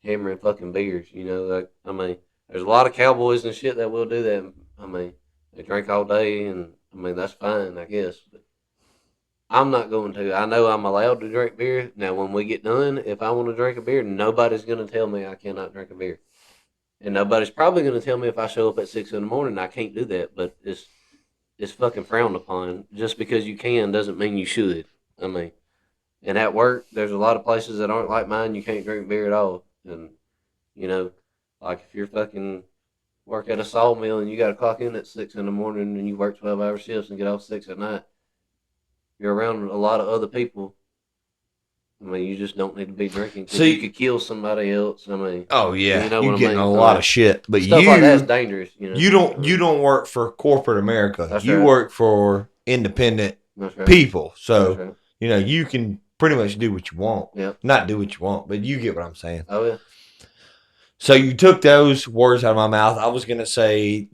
hammering fucking beers. Like I mean, there's a lot of cowboys and shit that will do that. I mean, they drink all day, and I mean that's fine, I guess. But I'm not going to. I know I'm allowed to drink beer. Now, when we get done, if I want to drink a beer, nobody's gonna tell me I cannot drink a beer, and nobody's probably gonna tell me if I show up at 6 in the morning I can't do that. But it's fucking frowned upon. Just because you can doesn't mean you should. I mean. And at work, there's a lot of places that aren't like mine. You can't drink beer at all. And, you know, like if you're fucking work at a sawmill and you got to clock in at 6 in the morning and you work 12-hour shifts and get off 6 at night, you're around a lot of other people. I mean, you just don't need to be drinking because you See, could kill somebody else. I mean, oh you yeah, know you what I getting mean? a I lot mean, of shit, but stuff like that's you dangerous. you I don't you mean, don't work for corporate America. that's You right. work for independent That's right. people. That's So, right. you can pretty much do what you want. Yeah. Not do what you want, but you get what I'm saying. Oh yeah. So you took those words out of my mouth. I was gonna say,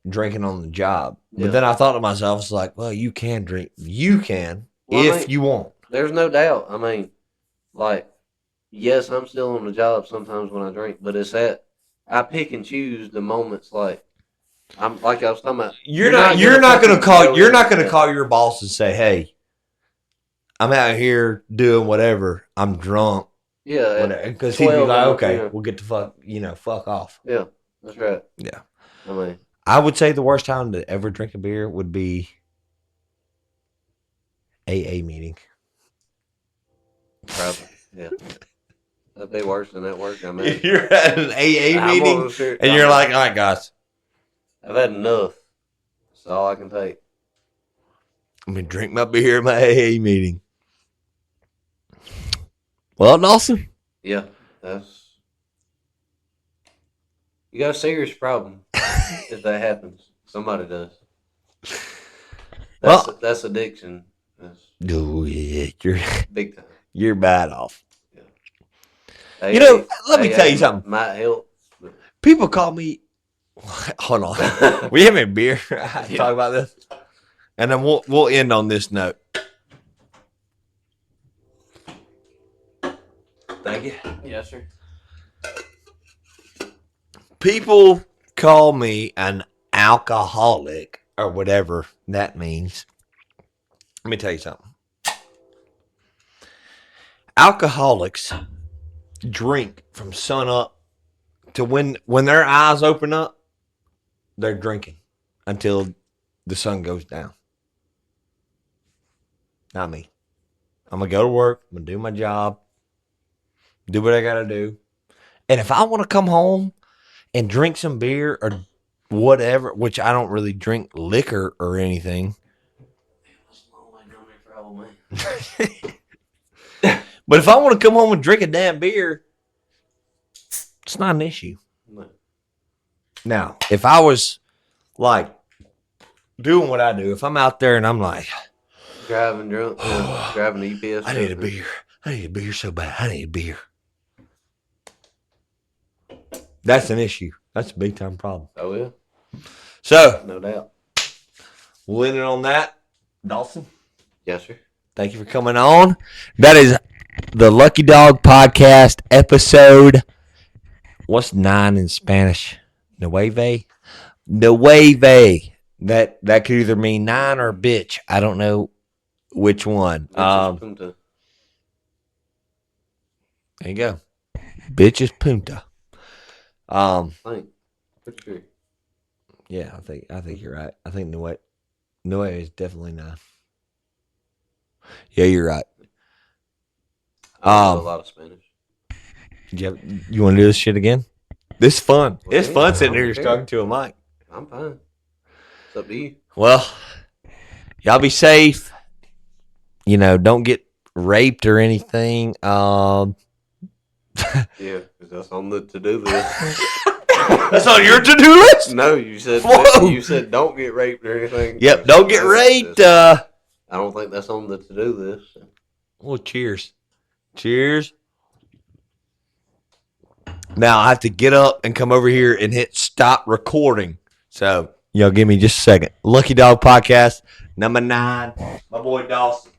drinking on the job. But Yeah. then I thought to myself, it's like, well, you can drink. You can Well, I if mean, you want. there's no doubt. I mean, like yes, I'm still on the job sometimes when I drink, but it's at I pick and choose the moments. Like I'm like I was talking about. You're not you're not gonna fucking call go you're in. not gonna Yeah, call your boss and say, hey, I'm out here doing whatever. I'm drunk. yeah. At Whatever. Because he'd be 12 like, and okay, we'll get the fuck off. yeah, that's right. Yeah. I mean, I would say the worst time to ever drink a beer would be AA meeting. probably yeah. That'd be worse than that work. I mean, You're at an AA I'm meeting on sure. and I you're mean, like, all right, guys, I've had enough. That's all I can take. I'm going to drink my beer at my AA meeting. Well, Dawson. Yeah, that's you got a serious problem if that happens. Somebody does. That's Well, that's addiction. That's oh, yeah, you're, big time. you're bad off. Yeah. Let me tell you something. Might help. But People call me. Hold on. We having a beer? Talk about this, and then we'll end on this note. Thank you. Yes, sir. People call me an alcoholic or whatever that means. Let me tell you something. Alcoholics drink from sun up to when their eyes open up, they're drinking until the sun goes down. Not me. I'm going to go to work. I'm going to do my job. Do what I got to do. And if I want to come home and drink some beer or whatever, which I don't really drink liquor or anything. But if I want to come home and drink a damn beer, it's not an issue. No. Now, if I was like doing what I do, if I'm out there and I'm like driving drunk, driving EPS. I need a beer. I need a beer so bad. I need a beer. That's an issue. That's a big time problem. Oh, yeah. So, no doubt. We'll end it on that. Dawson? Yes, sir. Thank you for coming on. That is the Lucky Dawg Podcast episode. What's 9 in Spanish? Nueve? Nueve. That could either mean 9 or bitch. I don't know which one. Punta. There you go. Bitch is punta. Pretty sure. Yeah, I think you're right. I think Nueve is definitely 9. Yeah, you're right. I know a lot of Spanish. You want to do this shit again? This is fun. Well, it's fun sitting here just talking to a mic. I'm fine. It's up to you. Well, y'all be safe. Don't get raped or anything. Yeah, because that's on the to-do list. That's on your to-do list? No, you said don't get raped or anything. Yep, don't get raped. I don't think that's on the to-do list. Well, cheers. Cheers. Now I have to get up and come over here and hit stop recording. So, give me just a second. Lucky Dawg Podcast, number 9. My boy Dawson.